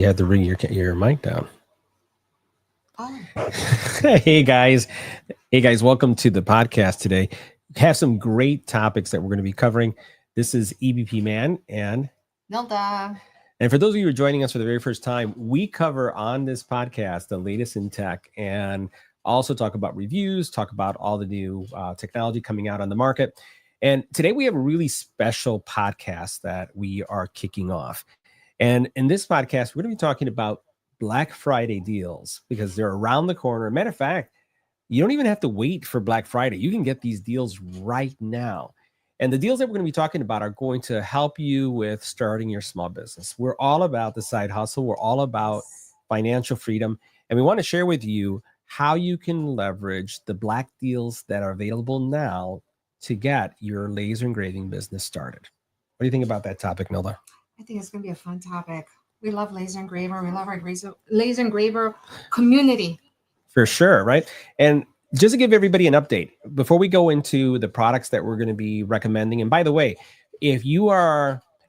You have to bring your mic down. Oh. Hey guys. Hey guys, welcome to the podcast today. We have some great topics that we're going to be covering. This is EBP Man and Nilda. for those of you who are joining us for the very first time, we cover on this podcast the latest in tech and also talk about reviews, talk about all the new technology coming out on the market. And today we have a really special podcast that we are kicking off. And in this podcast, we're going to be talking about Black Friday deals because they're around the corner. Matter of fact, you don't even have to wait for Black Friday. You can get these deals right now. And the deals that we're going to be talking about are going to help you with starting your small business. We're all about the side hustle. We're all about financial freedom. And we want to share with you how you can leverage the Black deals that are available now to get your laser engraving business started. What do you think about that topic, Nilda? I think it's going to be a fun topic. We love laser engraver. We love our laser engraver community. For sure, right? And just to give everybody an update, before we go into the products that we're going to be recommending, and by the way, if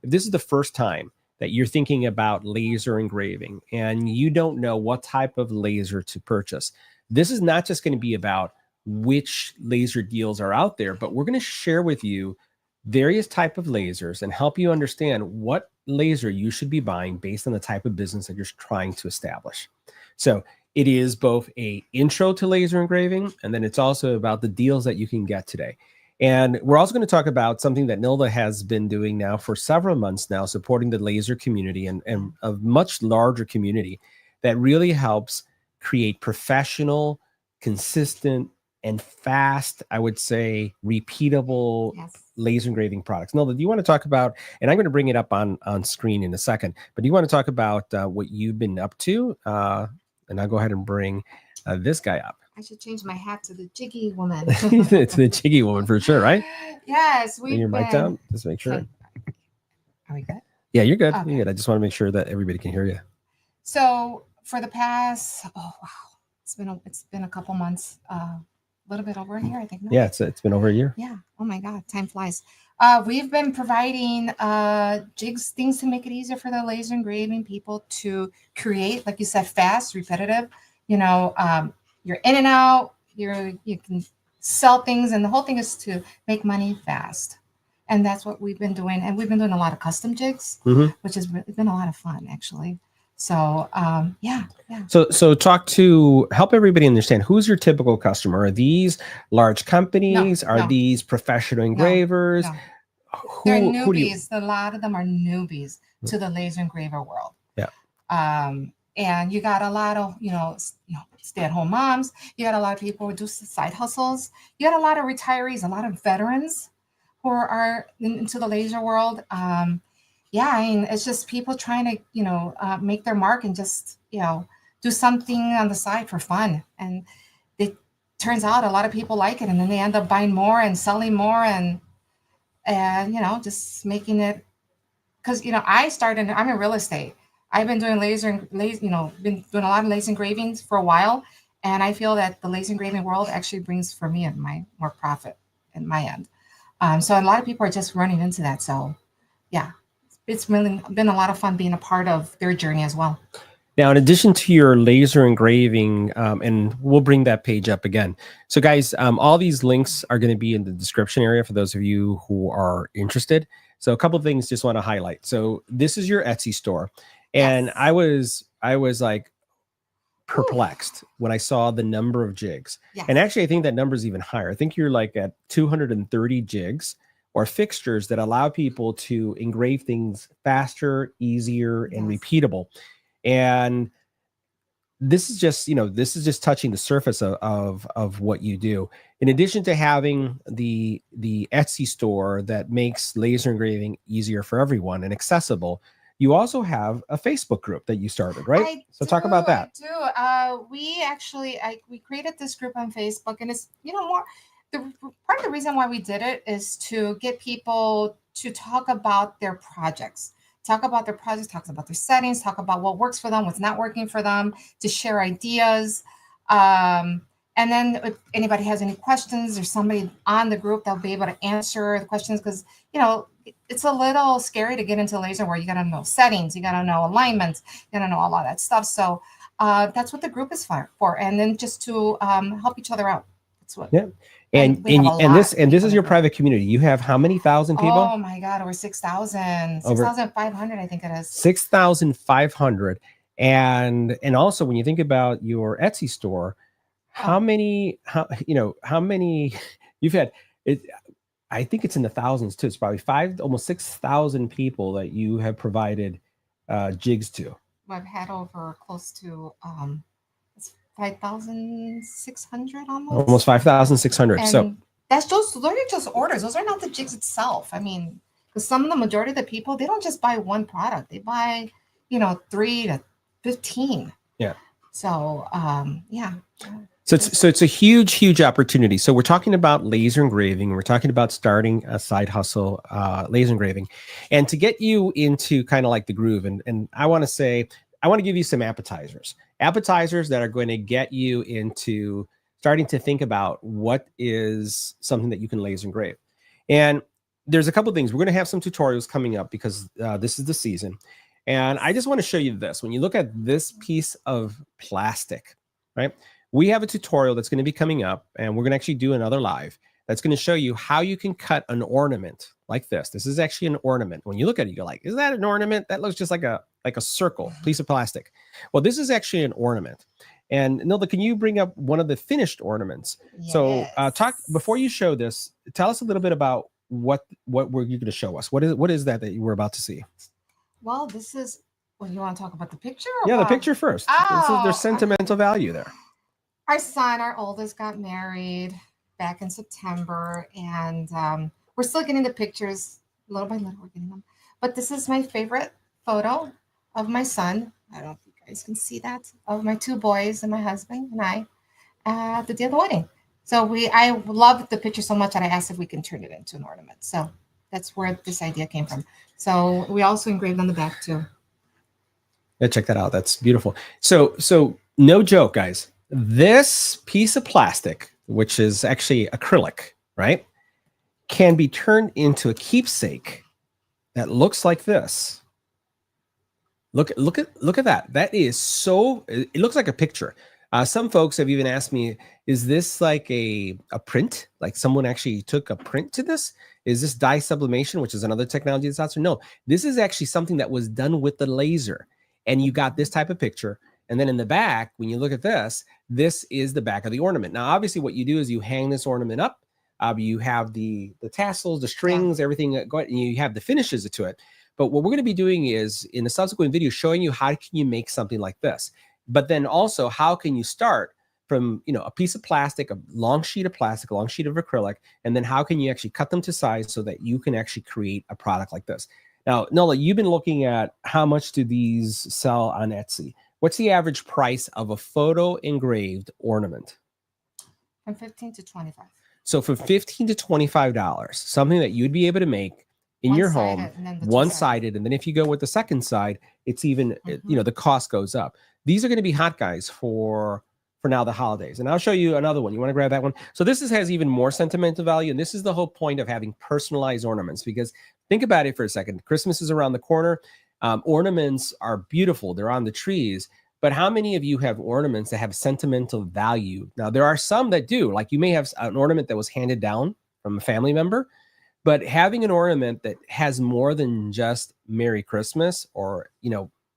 this is the first time that you're thinking about laser engraving and you don't know what type of laser to purchase, this is not just going to be about which laser deals are out there, but we're going to share with you various type of lasers and help you understand what laser you should be buying based on the type of business that you're trying to establish. So it is both a intro to laser engraving, and then it's also about the deals that you can get today. And we're also going to talk about something that Nilda has been doing now for several months now, supporting the laser community and a much larger community that really helps create professional, consistent, and fast, I would say, repeatable laser engraving products. Nilda, do you want to talk about, and I'm going to bring it up on screen in a second, but do you want to talk about what you've been up to? And I'll go ahead and bring this guy up. I should change my hat to the jiggy woman. It's the jiggy woman for sure, right? Yes. Bring your mic down. Just make sure. Okay. Are we good? Yeah, you're good. Okay. You're good. I just want to make sure that everybody can hear you. So for the past, it's been a couple months, a little bit over a year, I think. No? Yeah, it's been over a year. Yeah. Oh my God, time flies. We've been providing jigs, things to make it easier for the laser engraving people to create, like you said, fast, repetitive. You know, you're in and out. You can sell things, and the whole thing is to make money fast. And that's what we've been doing. And we've been doing a lot of custom jigs, which has really been a lot of fun, actually. So, yeah. So help everybody understand, who's your typical customer? Are these large companies? Are these professional engravers? No. They're newbies. A lot of them are newbies to the laser engraver world. Yeah. And you got a lot of, stay-at-home moms. You got a lot of people who do side hustles. You got a lot of retirees, a lot of veterans who are into the laser world. Yeah, I mean, it's just people trying to, make their mark and just, do something on the side for fun. And it turns out a lot of people like it, and then they end up buying more and selling more and just making it. Because, I'm in real estate. I've been doing been doing a lot of laser engravings for a while. And I feel that the laser engraving world actually brings for me more profit in my end. So a lot of people are just running into that. So, yeah. It's really been a lot of fun being a part of their journey as well. Now, in addition to your laser engraving, and we'll bring that page up again. So guys, all these links are going to be in the description area for those of you who are interested. So a couple of things just want to highlight. So this is your Etsy store. And yes. I was like perplexed when I saw the number of jigs. Yes. And actually, I think that number is even higher. I think you're like at 230 jigs. Or fixtures that allow people to engrave things faster, easier, and repeatable. And this is just touching the surface of what you do. In addition to having the Etsy store that makes laser engraving easier for everyone and accessible, you also have a Facebook group that you started, right? Talk about that. I do. We created this group on Facebook, and it's more. Part of the reason why we did it is to get people to talk about their projects, talk about their settings, talk about what works for them, what's not working for them, to share ideas. And then if anybody has any questions, there's somebody on the group that'll be able to answer the questions, because, it's a little scary to get into laser where you got to know settings, you got to know alignments, you got to know all of that stuff. So that's what the group is for. And then just to help each other out. That's what. Yeah. And we have a lot this of is people your that private community. You have how many thousand people? Oh my God, over 6,000, Over 6,500, I think it is. 6,500. And also when you think about your Etsy store, how many you've had it, I think it's in the thousands too. It's probably almost 6,000 people that you have provided jigs to. I've had over close to 5,600 almost. Almost 5,600. So those are just orders. Those are not the jigs itself. I mean, because the majority of the people, they don't just buy one product. They buy, 3 to 15. Yeah. So yeah. So it's a huge opportunity. So we're talking about laser engraving. We're talking about starting a side hustle, laser engraving, and to get you into kind of like the groove. And I want to give you some appetizers that are going to get you into starting to think about what is something that you can laser engrave. And there's a couple of things. We're going to have some tutorials coming up because this is the season. And I just want to show you this. When you look at this piece of plastic, right? We have a tutorial that's going to be coming up, and we're going to actually do another live that's going to show you how you can cut an ornament like this. This is actually an ornament. When you look at it, you're like, is that an ornament? That looks just like a circle piece of plastic. Well, this is actually an ornament. And Nilda, can you bring up one of the finished ornaments? Yes. So before you show this, tell us a little bit about what were you going to show us? What is that you were about to see? Well, this is, you want to talk about the picture? Yeah, the picture first. There's sentimental value there. Our son, our oldest, got married back in September, and we're still getting the pictures little by little. We're getting them, but this is my favorite photo of my son. I don't know if you guys can see that, of my 2 boys and my husband and I at the day of the wedding. So I loved the picture so much that I asked if we can turn it into an ornament. So that's where this idea came from. So we also engraved on the back too. Yeah, check that out. That's beautiful. So no joke, guys. This piece of plastic, which is actually acrylic, right, can be turned into a keepsake that looks like this. Look at that. That is so. It looks like a picture. Some folks have even asked me, is this like a print? Like someone actually took a print to this? Is this dye sublimation, which is another technology that's out there? No, this is actually something that was done with the laser, and you got this type of picture. And then in the back, when you look at this is the back of the ornament. Now, obviously, what you do is you hang this ornament up. You have the tassels, the strings, everything, and you have the finishes to it. But what we're going to be doing is, in the subsequent video, showing you how can you make something like this. But then also, how can you start from a piece of plastic, a long sheet of plastic, a long sheet of acrylic, and then how can you actually cut them to size so that you can actually create a product like this. Now, Nola, you've been looking at how much do these sell on Etsy. What's the average price of a photo engraved ornament? From $15 to $25. So for $15 to $25, something that you'd be able to make in your home, one-sided, and then if you go with the second side, it's even the cost goes up. These are going to be hot, guys, for now the holidays. And I'll show you another one. You want to grab that one? So this has even more sentimental value, and this is the whole point of having personalized ornaments, because think about it for a second. Christmas is around the corner. Ornaments are beautiful. They're on the trees. But how many of you have ornaments that have sentimental value? Now, there are some that do. Like you may have an ornament that was handed down from a family member, but having an ornament that has more than just Merry Christmas or,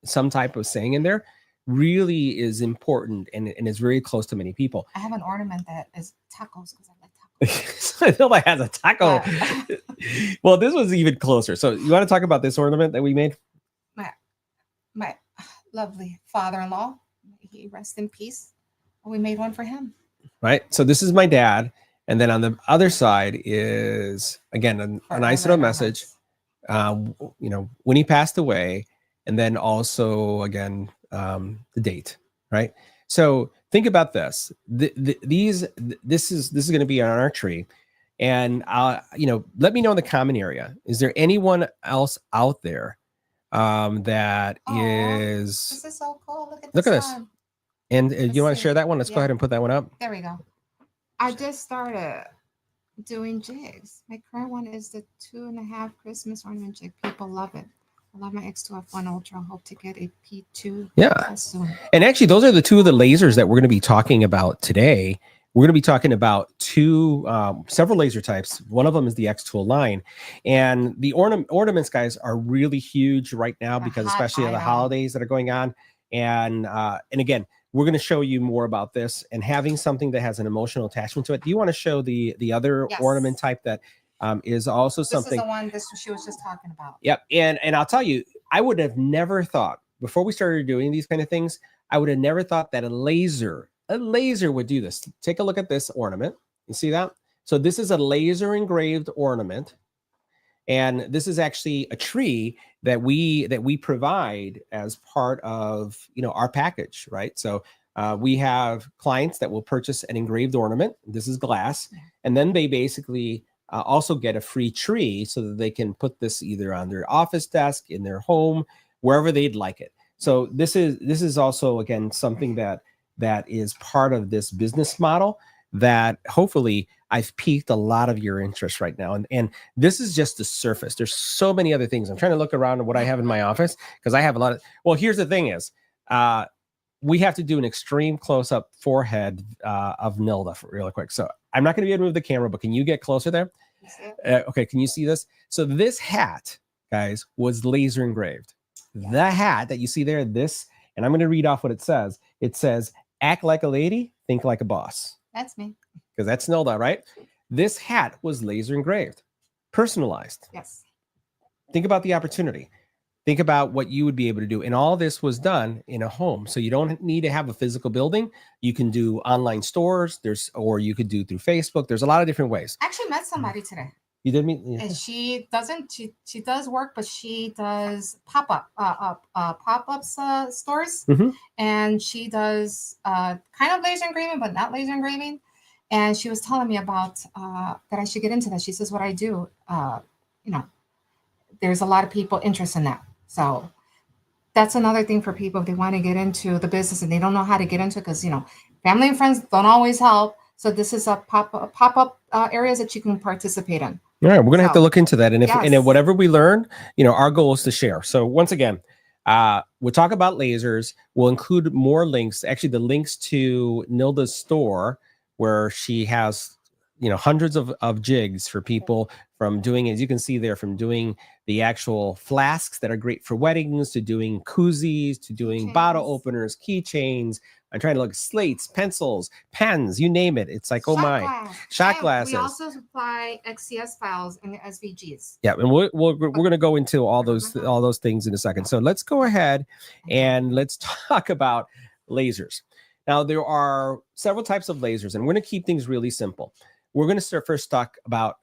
some type of saying in there really is important and is very close to many people. I have an ornament that is tacos because I like tacos. I feel like has a taco. Well, this was even closer. So you want to talk about this ornament that we made? My lovely father-in-law, he rest in peace. We made one for him. Right. So this is my dad. And then on the other side is, again, a nice little message, when he passed away. And then also, again, the date. Right. So think about this. This is going to be on our tree. And, let me know in the comment area. Is there anyone else out there that is... This is so cool. Look at this. And you want to share that one? Let's go ahead and put that one up. There we go. I just started doing jigs. My current one is the 2.5 Christmas ornament jig. People love it. I love my xTool F1 Ultra. Hope to get a P2 Yeah. soon. And actually, those are the two of the lasers that we're going to be talking about today. We're going to be talking about several laser types. One of them is the xTool line. And the ornaments, guys, are really huge right now because especially of the holidays that are going on. And again, we're going to show you more about this and having something that has an emotional attachment to it. Do you want to show the other ornament type that is also something? This is the one she was just talking about. Yep. And I'll tell you, I would have never thought before we started doing these kind of things, I would have never thought that a laser would do this. Take a look at this ornament. You see that? So this is a laser engraved ornament. And this is actually a tree that we provide as part of, our package, right? So we have clients that will purchase an engraved ornament. This is glass. And then they basically also get a free tree so that they can put this either on their office desk, in their home, wherever they'd like it. So this is also, again, something that is part of this business model that hopefully I've piqued a lot of your interest right now. And this is just the surface. There's so many other things. I'm trying to look around at what I have in my office because I have a lot of, well, here's the thing is, we have to do an extreme close-up forehead of Nilda really quick. So I'm not going to be able to move the camera, but can you get closer there? Okay, can you see this? So this hat, guys, was laser engraved. The hat that you see there, this, and I'm going to read off what it says. It says, act like a lady, think like a boss. That's me. Because that's Nilda, right? This hat was laser engraved, personalized. Yes. Think about the opportunity. Think about what you would be able to do. And all this was done in a home. So you don't need to have a physical building. You can do online stores. Or you could do through Facebook. There's a lot of different ways. I actually met somebody today. You did meet? And she does work, but she does pop-ups stores. Mm-hmm. And she does kind of laser engraving, but not laser engraving. And she was telling me about that I should get into that. She says, what I do, there's a lot of people interested in that. So that's another thing for people if they want to get into the business and they don't know how to get into it because, family and friends don't always help. So this is a pop-up areas that you can participate in. All right, we're going to have to look into that. And and whatever we learn, our goal is to share. So once again, we'll talk about lasers. We'll include more links, actually the links to Nilda's store where she has, hundreds of jigs for people from doing, as you can see there, from doing the actual flasks that are great for weddings to doing koozies, to doing bottle openers, keychains. I'm trying to look slates, pencils, pens, you name it. It's like, oh my, shot glasses. We also supply XCS files and SVGs. Yeah, and we're going to go into all those things in a second. So let's go ahead and let's talk about lasers. Now, there are several types of lasers, and we're going to keep things really simple. We're going to first talk about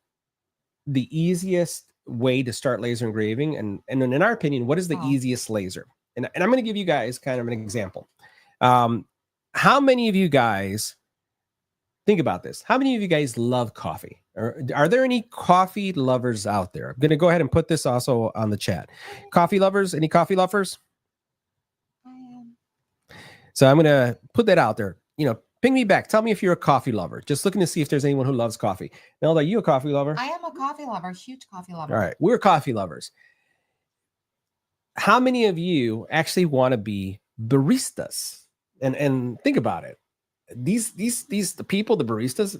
the easiest way to start laser engraving. And in our opinion, what is the easiest laser? And I'm going to give you guys kind of an example. How many of you guys, think about this, how many of you guys love coffee? Or are there any coffee lovers out there? I'm going to go ahead and put this also on the chat. Coffee lovers, any coffee lovers? So I'm going to put that out there. Ping me back. Tell me if you're a coffee lover. Just looking to see if there's anyone who loves coffee. Now, are you a coffee lover? I am a coffee lover, huge coffee lover. All right. We're coffee lovers. How many of you actually want to be baristas? And think about it. The people, the baristas,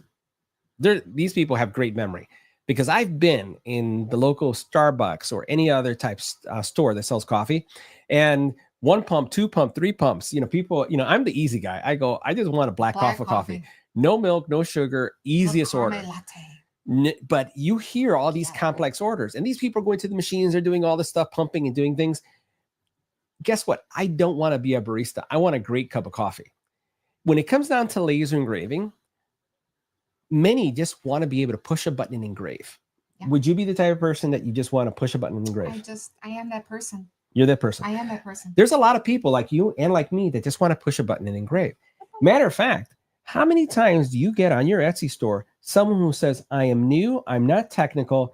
these people have great memory because I've been in the local Starbucks or any other type store that sells coffee, and 1 pump, 2 pump, 3 pumps. People, I'm the easy guy. I just want a black coffee. No milk, no sugar, easiest order. But you hear all these complex orders, and these people are going to the machines, they're doing all this stuff, pumping and doing things. Guess what? I don't want to be a barista. I want a great cup of coffee. When it comes down to laser engraving, many just want to be able to push a button and engrave. Yeah. Would you be the type of person that you just want to push a button and engrave? I am that person. You're that person. I am that person. There's a lot of people like you and like me that just want to push a button and engrave. Matter of fact, how many times do you get on your Etsy store someone who says, I am new, I'm not technical,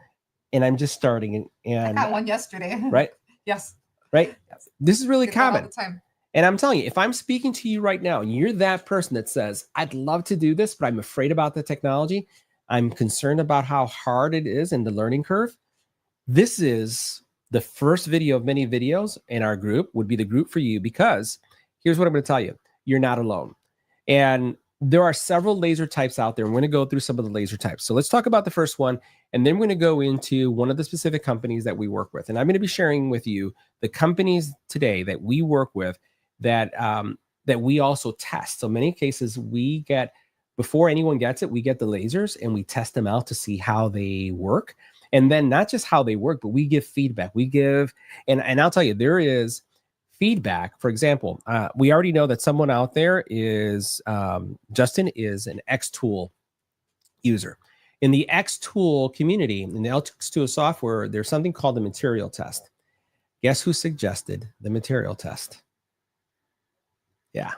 and I'm just starting? And I got one yesterday. Right? Yes. Right? Yes. This is really common. All the time. And I'm telling you, if I'm speaking to you right now and you're that person that says, I'd love to do this, but I'm afraid about the technology, I'm concerned about how hard it is in the learning curve, this is the first video of many videos in our group, would be the group for you, because here's what I'm going to tell you. You're not alone. And there are several laser types out there. I'm going to go through some of the laser types. So let's talk about the first one, and then we're going to go into one of the specific companies that we work with. And I'm going to be sharing with you the companies today that we work with that that we also test. So many cases we get, before anyone gets it, we get the lasers and we test them out to see how they work. And then not just how they work, but we give feedback. We give, and I'll tell you, there is feedback. For example, we already know that someone out there is, Justin is an xTool user. In the xTool community, in the xTool software, there's something called the material test. Guess who suggested the material test? Yeah.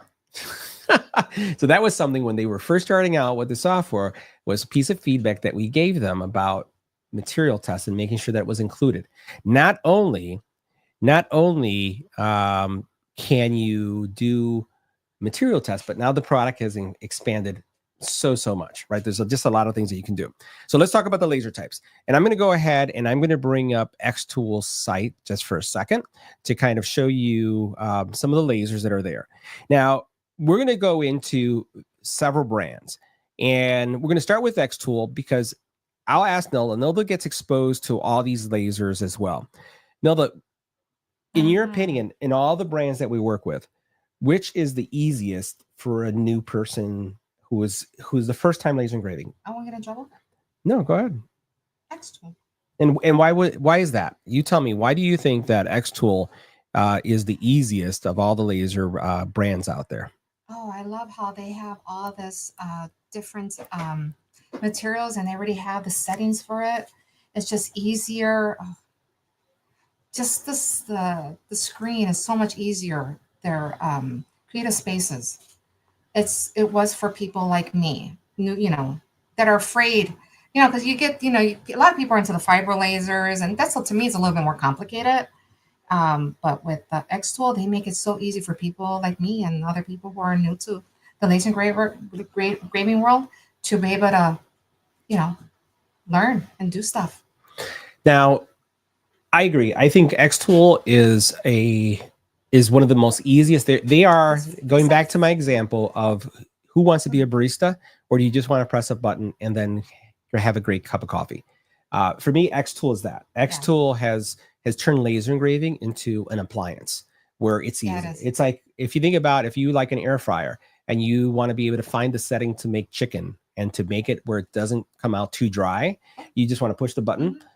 So that was something when they were first starting out with the software, was a piece of feedback that we gave them about material tests and making sure that it was included. Not only can you do material tests, but now the product has expanded so much, right? There's just a lot of things that you can do. So let's talk about the laser types. And I'm going to go ahead and I'm going to bring up xTool's site just for a second to kind of show you some of the lasers that are there. Now, we're going to go into several brands, and we're going to start with xTool because I'll ask Nilda. Nilda gets exposed to all these lasers as well. Nilda, in your opinion, in all the brands that we work with, which is the easiest for a new person who's the first time laser engraving? I won't get in trouble. No, go ahead. xTool. And why is that? You tell me. Why do you think that xTool is the easiest of all the laser brands out there? Oh, I love how they have all this different materials, and they already have the settings for it. It's just easier. Oh, just the screen is so much easier. Their creative spaces. It was for people like me, that are afraid, because you get, a lot of people are into the fiber lasers, and that's, to me, it's a little bit more complicated. But with the xTool, they make it so easy for people like me and other people who are new to the laser engraving world to be able to, learn and do stuff. Now, I agree. I think xTool is one of the most easiest. They are, going back to my example of who wants to be a barista, or do you just want to press a button and then have a great cup of coffee? For me, xTool is that. xTool has turned laser engraving into an appliance where it's easy. It's like, if you think about, if you like an air fryer and you want to be able to find the setting to make chicken and to make it where it doesn't come out too dry, you just want to push the button. Mm-hmm.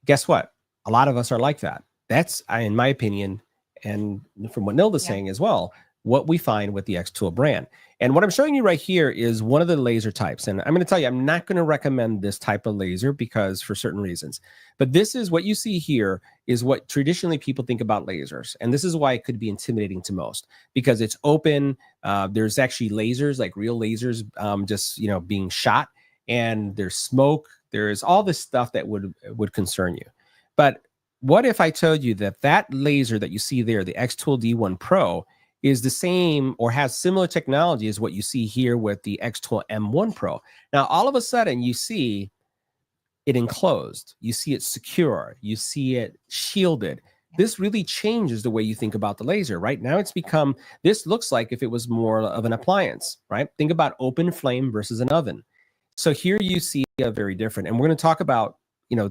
Guess what? A lot of us are like that. That's, in my opinion, and from what Nilda's saying as well, what we find with the xTool brand. And what I'm showing you right here is one of the laser types. And I'm going to tell you, I'm not going to recommend this type of laser because for certain reasons. But this is what you see here is what traditionally people think about lasers. And this is why it could be intimidating to most, because it's open. There's actually lasers, like real lasers, just, being shot. And there's smoke. There's all this stuff that would concern you. But what if I told you that laser that you see there, the xTool D1 Pro, is the same or has similar technology as what you see here with the xTool M1 Pro? Now, all of a sudden, you see it enclosed. You see it secure. You see it shielded. This really changes the way you think about the laser. Right now, it's become, this looks like if it was more of an appliance, right? Think about open flame versus an oven. So here you see a very different, and we're going to talk about,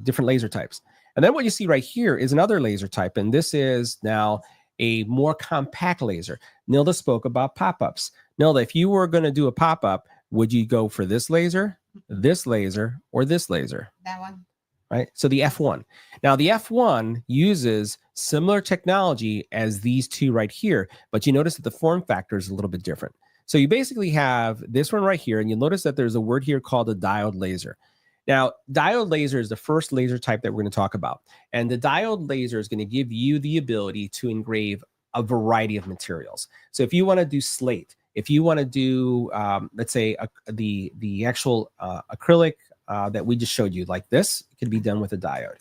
different laser types. And then what you see right here is another laser type, and this is now a more compact laser. Nilda spoke about pop-ups. Nilda, if you were going to do a pop-up, would you go for this laser, or this laser? That one. Right? So the F1. Now, the F1 uses similar technology as these two right here, but you notice that the form factor is a little bit different. So you basically have this one right here, and you'll notice that there's a word here called a diode laser. Now, diode laser is the first laser type that we're going to talk about. And the diode laser is going to give you the ability to engrave a variety of materials. So if you want to do slate, if you want to do, let's say, the actual acrylic that we just showed you, like this, it can be done with a diode.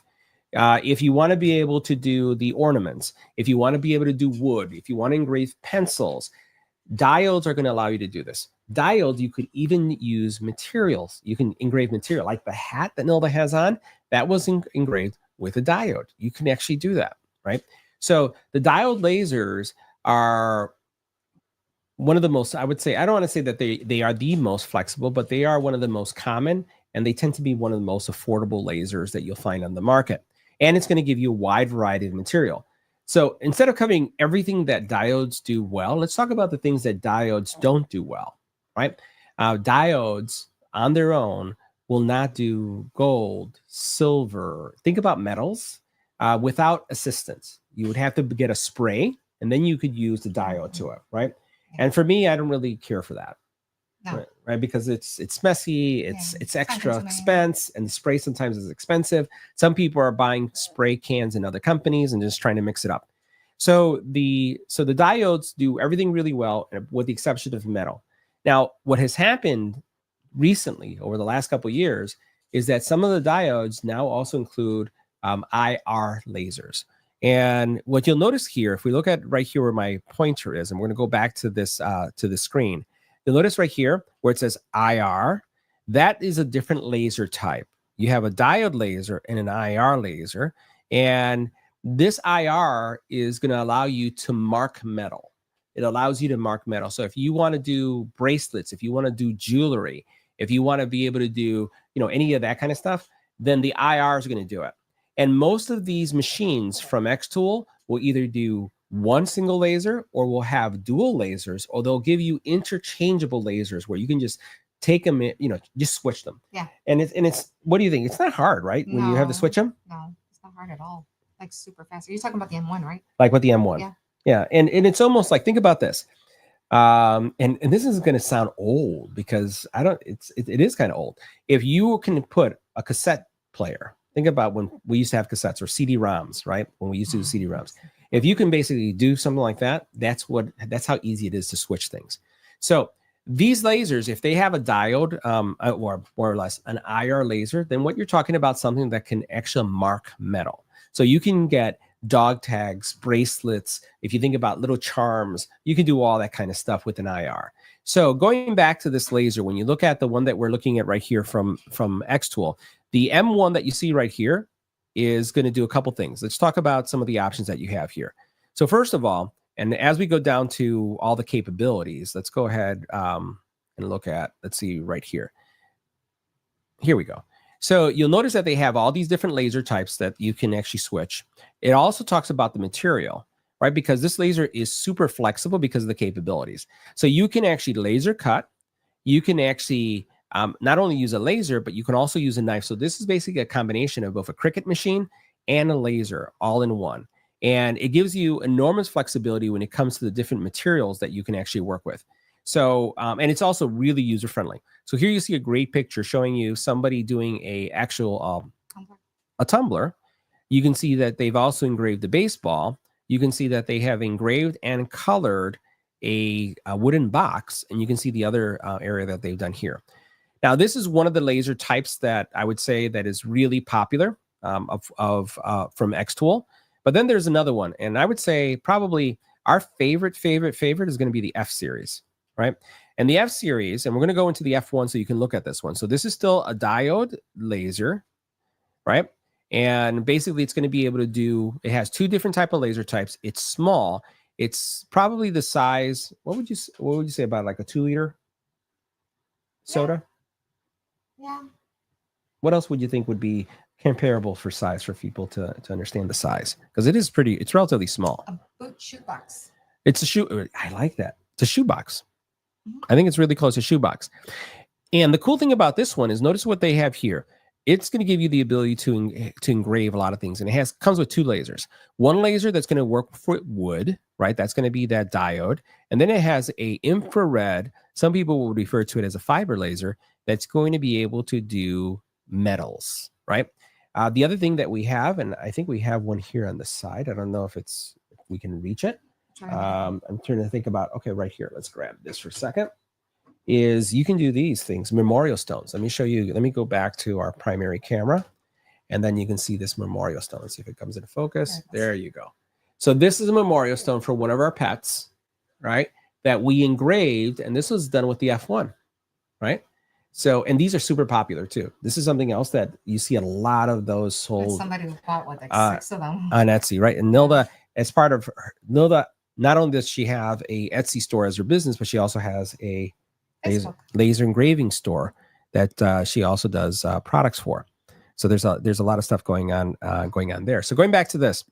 If you want to be able to do the ornaments, if you want to be able to do wood, if you want to engrave pencils, Diodes are going to allow you to do this. Diodes, you could even use materials. You can engrave material, like the hat that Nilda has on, that was engraved with a diode. You can actually do that, right? So the diode lasers are one of the most, I would say, I don't want to say that they are the most flexible, but they are one of the most common, and they tend to be one of the most affordable lasers that you'll find on the market. And it's going to give you a wide variety of material. So instead of covering everything that diodes do well, let's talk about the things that diodes don't do well, right? Diodes on their own will not do gold, silver. Think about metals without assistance. You would have to get a spray, and then you could use the diode to it, right? And for me, I don't really care for that, No. right? Because it's messy, it's extra expense, and the spray sometimes is expensive. Some people are buying spray cans in other companies and just trying to mix it up. So the diodes do everything really well, with the exception of metal. Now, what has happened recently over the last couple of years is that some of the diodes now also include IR lasers. And what you'll notice here, if we look at right here where my pointer is, and we're going to go back to this to the screen, you'll notice right here where it says IR, that is a different laser type. You have a diode laser and an IR laser, and this IR is going to allow you to mark metal. It allows you to mark metal. So if you want to do bracelets, if you want to do jewelry, if you want to be able to do, any of that kind of stuff, then the IR is going to do it. And most of these machines from xTool will either do one single laser or will have dual lasers, or they'll give you interchangeable lasers where you can just take them in, just switch them. Yeah. And it's what do you think? It's not hard, right? When you have to switch them? No, it's not hard at all. Like super fast. You're talking about the M1, right? Like with the M1. Yeah. Yeah. And it's almost like, think about this. And this is going to sound old because it is kind of old. If you can put a cassette player, think about when we used to have cassettes or CD-ROMs, right? When we used to do CD-ROMs. If you can basically do something like that, that's how easy it is to switch things. So these lasers, if they have a diode, or more or less an IR laser, then what you're talking about something that can actually mark metal. So you can get dog tags, bracelets. If you think about little charms, you can do all that kind of stuff with an IR. So going back to this laser, when you look at the one that we're looking at right here from xTool, the M1 that you see right here is going to do a couple things. Let's talk about some of the options that you have here. So first of all, and as we go down to all the capabilities, let's go ahead and look at, let's see right here. Here we go. So you'll notice that they have all these different laser types that you can actually switch. It also talks about the material, right? Because this laser is super flexible because of the capabilities. So you can actually laser cut. You can actually not only use a laser, but you can also use a knife. So this is basically a combination of both a Cricut machine and a laser all in one. And it gives you enormous flexibility when it comes to the different materials that you can actually work with. So, and it's also really user-friendly. So here you see a great picture showing you somebody doing a actual a tumbler. You can see that they've also engraved a baseball. You can see that they have engraved and colored a wooden box, and you can see the other area that they've done here. Now, this is one of the laser types that I would say that is really popular from xTool. But then there's another one, and I would say probably our favorite is going to be the F series, right? And the F series, and we're going to go into the F1 so you can look at this one. So this is still a diode laser, right? And basically it's going to be able to do, it has two different type of laser types. It's small. It's probably the size, what would you say about like a 2-liter soda? Yeah. What else would you think would be comparable for size for people to understand the size? Because it's relatively small. A boot shoebox. It's a shoe. I like that. It's a shoebox. Mm-hmm. I think it's really close to shoebox. And the cool thing about this one is notice what they have here. It's going to give you the ability to engrave a lot of things. And it comes with two lasers. One laser that's going to work for wood, right? That's going to be that diode. And then it has a infrared, some people will refer to it as a fiber laser, that's going to be able to do metals, right? The other thing that we have, and I think we have one here on the side. I don't know if we can reach it. I'm trying to think about, okay, right here. Let's grab this for a second. Is you can do these things, memorial stones. Let me show you. Let me go back to our primary camera, and then you can see this memorial stone. Let's see if it comes into focus. There you go. So this is a memorial stone for one of our pets, right? that we engraved, and this was done with the F1, right? So, and these are super popular too. This is something else that you see a lot of those sold. Somebody who bought what, like 6 of them on Etsy, right? And Nilda, as part of Nilda, not only does she have a Etsy store as her business, but she also has a laser engraving store that she also does products for. So there's a lot of stuff going on there. So going back to this.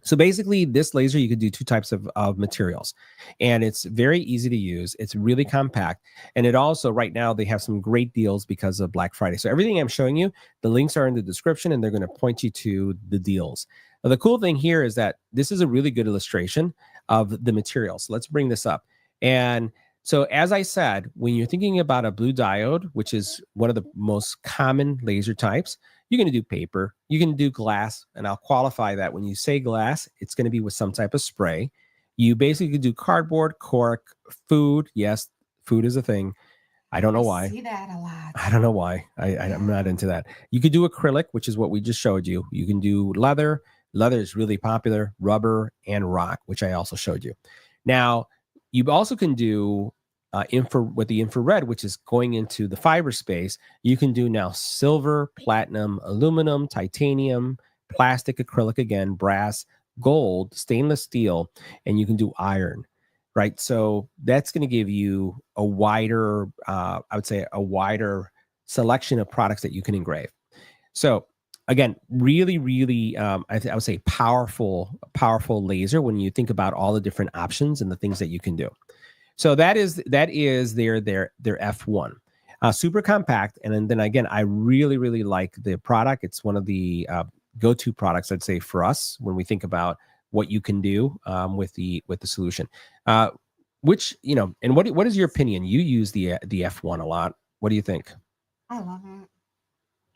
So basically, this laser, you could do 2 types of materials, and it's very easy to use. It's really compact, and it also, right now, they have some great deals because of Black Friday. So everything I'm showing you, the links are in the description, and they're going to point you to the deals. Now, the cool thing here is that this is a really good illustration of the materials. So let's bring this up. And so as I said, when you're thinking about a blue diode, which is one of the most common laser types, you're going to do paper, you can do glass, and I'll qualify that when you say glass, it's going to be with some type of spray. You basically do cardboard, cork, food. Yes, food is a thing. I don't know why. I see that a lot. I don't know why. I'm not into that. You could do acrylic, which is what we just showed you. You can do leather. Leather is really popular, rubber, and rock, which I also showed you. Now, you also can do with the infrared, which is going into the fiber space. You can do now silver, platinum, aluminum, titanium, plastic, acrylic again, brass, gold, stainless steel, and you can do iron, right? So that's going to give you a wider, I would say, a wider selection of products that you can engrave. So again, really, really, I would say powerful laser when you think about all the different options and the things that you can do. So that is their F1, super compact. And then again, I really, really like the product. It's one of the go-to products, I'd say, for us when we think about what you can do with the solution. Which, and what is your opinion? You use the F1 a lot. What do you think? I love it.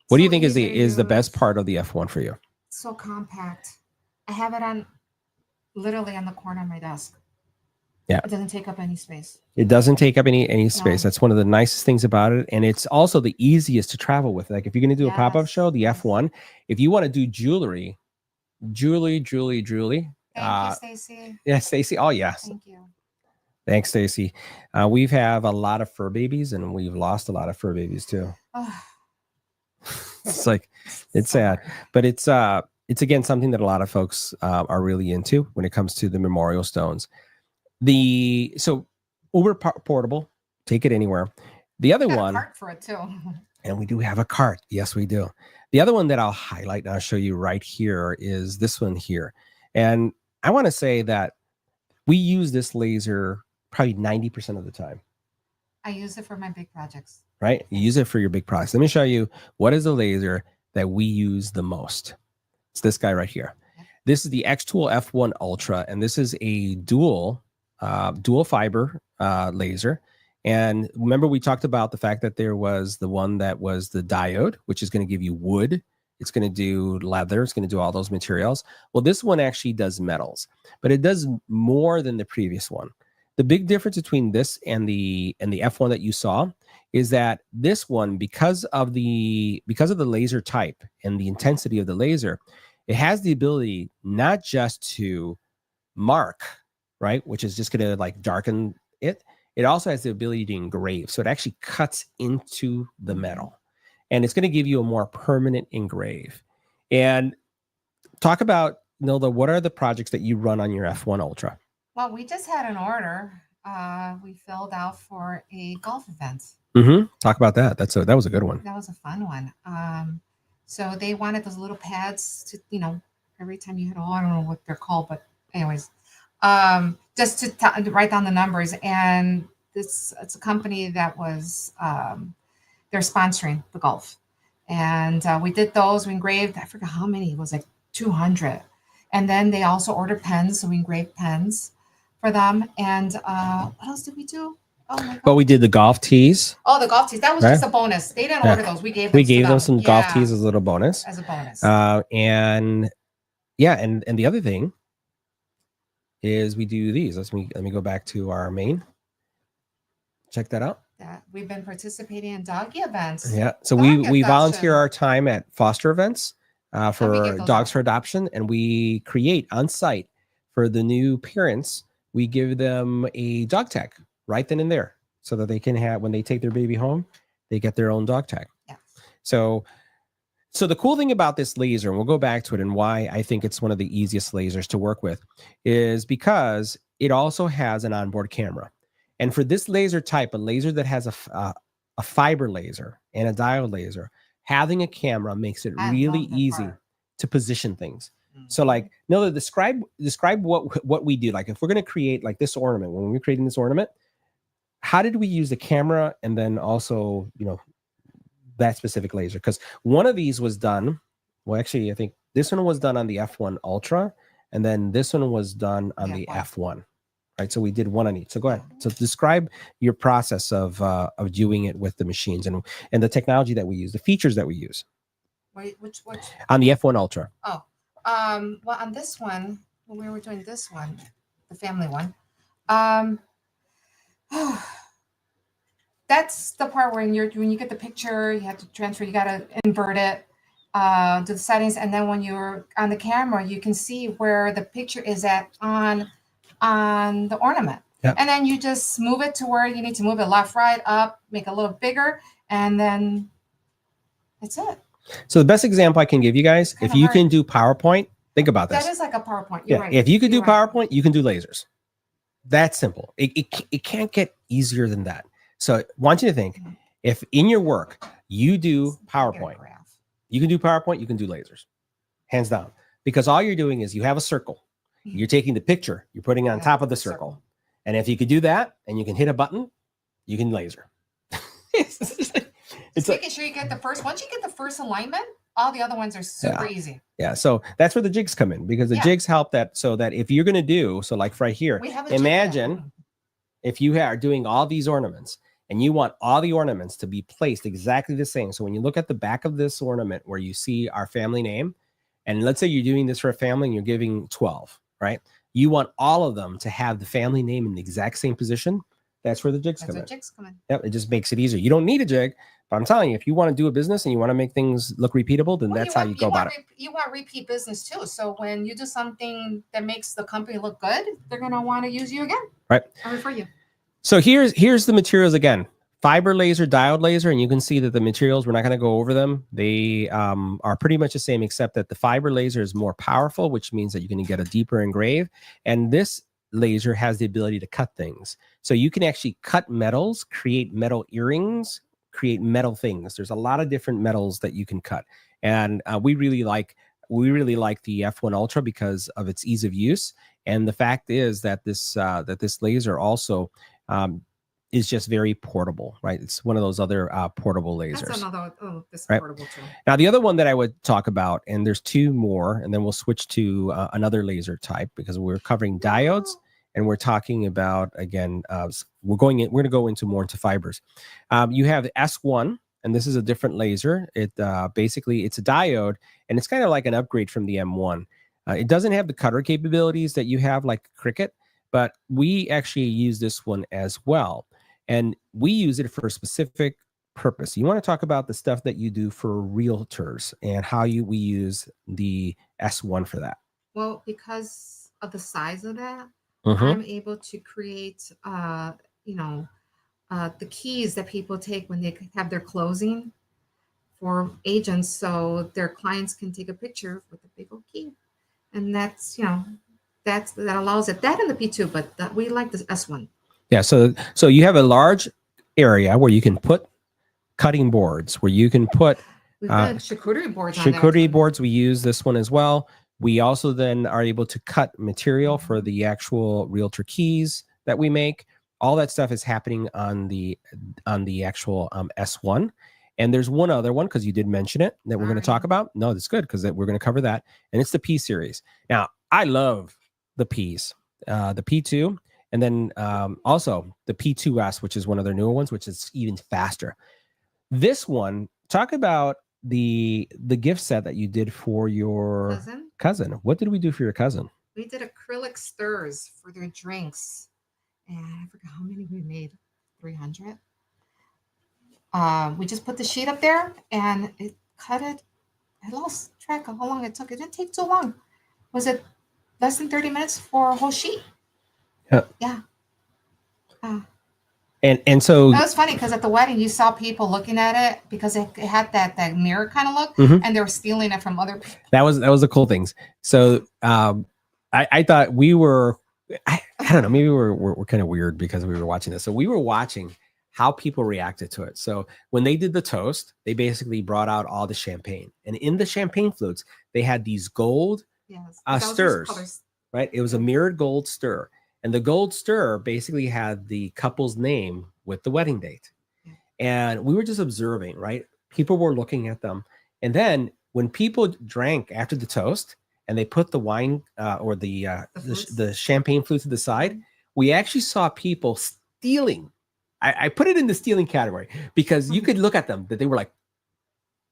What do you think is the best part of the F1 for you? So compact. I have it literally on the corner of my desk. Yeah. It doesn't take up any space. It doesn't take up any space. No. That's one of the nicest things about it. And it's also the easiest to travel with. Like if you're going to do a pop-up show, the F1, if you want to do jewelry. Thank you, Stacy. Yeah, Stacy. Oh, yes. Thank you. Thanks, Stacy. We've have a lot of fur babies, and we've lost a lot of fur babies too. It's like, it's sad, but it's again, something that a lot of folks are really into when it comes to the memorial stones. So uber portable, take it anywhere. The other one, a cart for it too. And we do have a cart. Yes, we do. The other one that I'll highlight and I'll show you right here is this one here. And I want to say that we use this laser probably 90% of the time. I use it for my big projects. Right? You use it for your big projects. Let me show you what is the laser that we use the most. It's this guy right here. This is the xTool F1 Ultra, and this is a dual fiber laser. And remember, we talked about the fact that there was the one that was the diode, which is going to give you wood. It's going to do leather. It's going to do all those materials. Well, this one actually does metals, but it does more than the previous one. The big difference between this and the F1 that you saw is that this one, because of the laser type and the intensity of the laser, it has the ability not just to mark, right, which is just going to like darken it. It also has the ability to engrave. So it actually cuts into the metal, and it's going to give you a more permanent engrave. And talk about, Nilda, what are the projects that you run on your F1 Ultra? Well, we just had an order we filled out for a golf event. Talk about that. That was a good one. That was a fun one. So they wanted those little pads to, every time you hit a hole, I don't know what they're called, but anyways, just to write down the numbers. And it's a company that was, they're sponsoring the golf. And we did those. We engraved, I forgot how many, it was like 200. And then they also ordered pens. So we engraved pens for them. And what else did we do? Oh my God. But we did the golf tees. Oh, the golf tees. That was just a bonus. They didn't order those. We gave them some golf tees as a little bonus. As a bonus. And the other thing is we do these. Let me go back to our main. Check that out. That we've been participating in doggy events. Yeah. So we volunteer our time at foster events for dogs for adoption, and we create on site for the new parents we give them a dog tag right then and there, so that they can have, when they take their baby home, they get their own dog tag. Yes. So the cool thing about this laser, and we'll go back to it, and why I think it's one of the easiest lasers to work with, is because it also has an onboard camera. And for this laser type, a laser that has a fiber laser and a diode laser, having a camera makes it really easy to position things. So like, Nila, describe what we do. Like if we're going to create like this ornament, when we're creating this ornament, how did we use the camera, and then also, that specific laser? Because one of these was done, well, actually, I think this one was done on the F1 Ultra, and then this one was done on the F1. Right, so we did one on each. So go ahead. So describe your process of doing it with the machines and the technology that we use, the features that we use. Wait, which? On the F1 Ultra. Oh, well, on this one, when we were doing this one, the family one, that's the part when you get the picture, you have to transfer, you got to invert it to the settings, and then when you're on the camera, you can see where the picture is at on the ornament. Yep. And then you just move it to where you need to move it, left, right, up, make it a little bigger, and then that's it. So the best example I can give you guys, if you can do PowerPoint, think about this. That is like a PowerPoint. You're right. If you could do PowerPoint, you can do lasers. That's simple. It can't get easier than that. So I want you to think, if in your work you do PowerPoint, you can do PowerPoint, you can do lasers, hands down. Because all you're doing is you have a circle. You're taking the picture, you're putting it on top of the circle. And if you could do that and you can hit a button, you can laser. It's making sure you get the first. Once you get the first alignment, all the other ones are super easy. Yeah. So that's where the jigs come in, because the jigs help that, so that if you're going to do, so like right here, imagine if you are doing all these ornaments and you want all the ornaments to be placed exactly the same. So when you look at the back of this ornament where you see our family name, and let's say you're doing this for a family and you're giving 12, right? You want all of them to have the family name in the exact same position. That's where the jigs come in. Yep, it just makes it easier. You don't need a jig, but I'm telling you, if you want to do a business and you want to make things look repeatable, then that's how you go about it. You want repeat business too. So when you do something that makes the company look good, they're going to want to use you again. Right. Or refer you. So here's the materials again. Fiber laser, diode laser, and you can see that the materials, we're not going to go over them. They are pretty much the same, except that the fiber laser is more powerful, which means that you're going to get a deeper engrave. And this laser has the ability to cut things. So you can actually cut metals, create metal earrings, create metal things. There's a lot of different metals that you can cut. And we really like the F1 Ultra because of its ease of use. And the fact is that this laser also is just very portable, right? It's one of those other portable lasers. That's another, this is portable too. Now, the other one that I would talk about, and there's two more, and then we'll switch to another laser type, because we're covering diodes, and we're talking about, again, we're going to go into fibers. You have S1, and this is a different laser. It basically, it's a diode, and it's kind of like an upgrade from the M1. It doesn't have the cutter capabilities that you have like Cricut, but we actually use this one as well. And we use it for a specific purpose. You want to talk about the stuff that you do for realtors and how we use the S1 for that. Well, because of the size of that, I'm able to create, the keys that people take when they have their closing for agents, so their clients can take a picture with a big old key. And that's, that allows it. That in the P2, but we like the S1. Yeah, so you have a large area where you can put cutting boards, where you can put charcuterie boards. Charcuterie boards. We use this one as well. We also then are able to cut material for the actual realtor keys that we make. All that stuff is happening on the actual S1. And there's one other one, because you did mention it, that we're going to talk about. No, that's good, because we're going to cover that. And it's the P series. Now, I love the Ps, the P2. And then also the P2S, which is one of their newer ones, which is even faster. This one, talk about the gift set that you did for your cousin. What did we do for your cousin? We did acrylic stirs for their drinks. And I forgot how many we made, 300. We just put the sheet up there and it cut it. I lost track of how long it took. It didn't take too long. Was it less than 30 minutes for a whole sheet? Yeah. Yeah. And so That was funny because at the wedding you saw people looking at it because it had that mirror kind of look, mhm. and they were stealing it from other people. That was the cool things. So I thought we were, I don't know, maybe we're kind of weird because we were watching this. So we were watching how people reacted to it. So when they did the toast, they basically brought out all the champagne, and in the champagne flutes they had these gold Yes. stirs, right? It was a mirrored gold stir, and the gold stir basically had the couple's name with the wedding date. Yeah. And we were just observing, right? People were looking at them, and then when people drank after the toast and they put the wine or the champagne flute to the side, we actually saw people stealing. I put it in the stealing category because you could look at them that they were like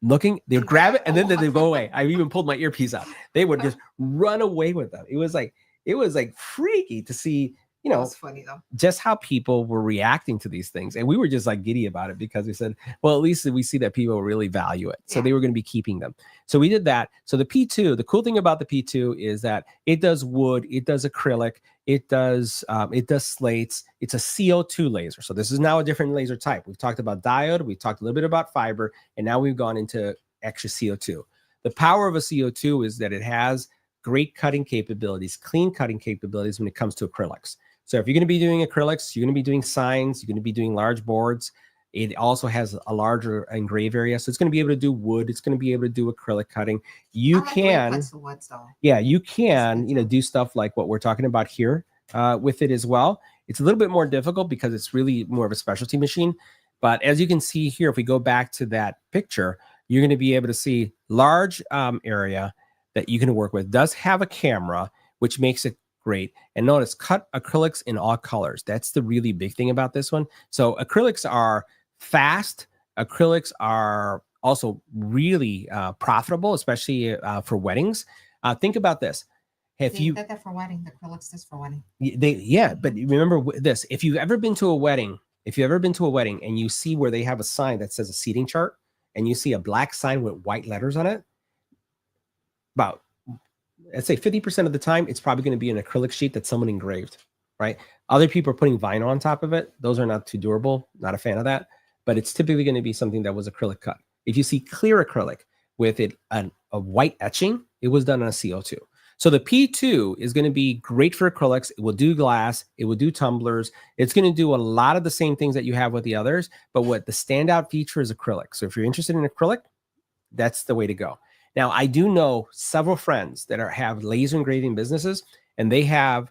looking, they would grab it and then they'd go away. I even pulled my earpiece out. They would just run away with them. It was like freaky to see, you know, That's funny though. just how people were reacting to these things. And we were just like giddy about it because we said, well, at least we see that people really value it. So they were going to be keeping them. So we did that. So the P2, the cool thing about the P2 is that it does wood, it does acrylic, it does slates. It's a CO2 laser. So this is now a different laser type. We've talked about diode, we've talked a little bit about fiber, and now we've gone into extra CO2. The power of a CO2 is that it has great cutting capabilities, clean cutting capabilities when it comes to acrylics. So if you're going to be doing acrylics, you're going to be doing signs, you're going to be doing large boards. It also has a larger engrave area. So it's going to be able to do wood. It's going to be able to do acrylic cutting. You can, yeah, you can, do stuff like what we're talking about here with it as well. It's a little bit more difficult because it's really more of a specialty machine. But as you can see here, if we go back to that picture, you're going to be able to see large area that you can work with. It does have a camera, which makes it great. And notice, cut acrylics in all colors. That's the really big thing about this one. So acrylics are fast. Acrylics are also really profitable, especially for weddings. Think about this. If you that for wedding, the acrylics is for wedding. But remember this: if you've ever been to a wedding, and you see where they have a sign that says a seating chart, and you see a black sign with white letters on it, about, let's say 50% of the time, it's probably going to be an acrylic sheet that someone engraved, right? Other people are putting vinyl on top of it. Those are not too durable. Not a fan of that. But it's typically going to be something that was acrylic cut. If you see clear acrylic with it a white etching, it was done on a CO2. So the P2 is going to be great for acrylics. It will do glass. It will do tumblers. It's going to do a lot of the same things that you have with the others. But what the standout feature is acrylic. So if you're interested in acrylic, that's the way to go. Now, I do know several friends that have laser engraving businesses, and they have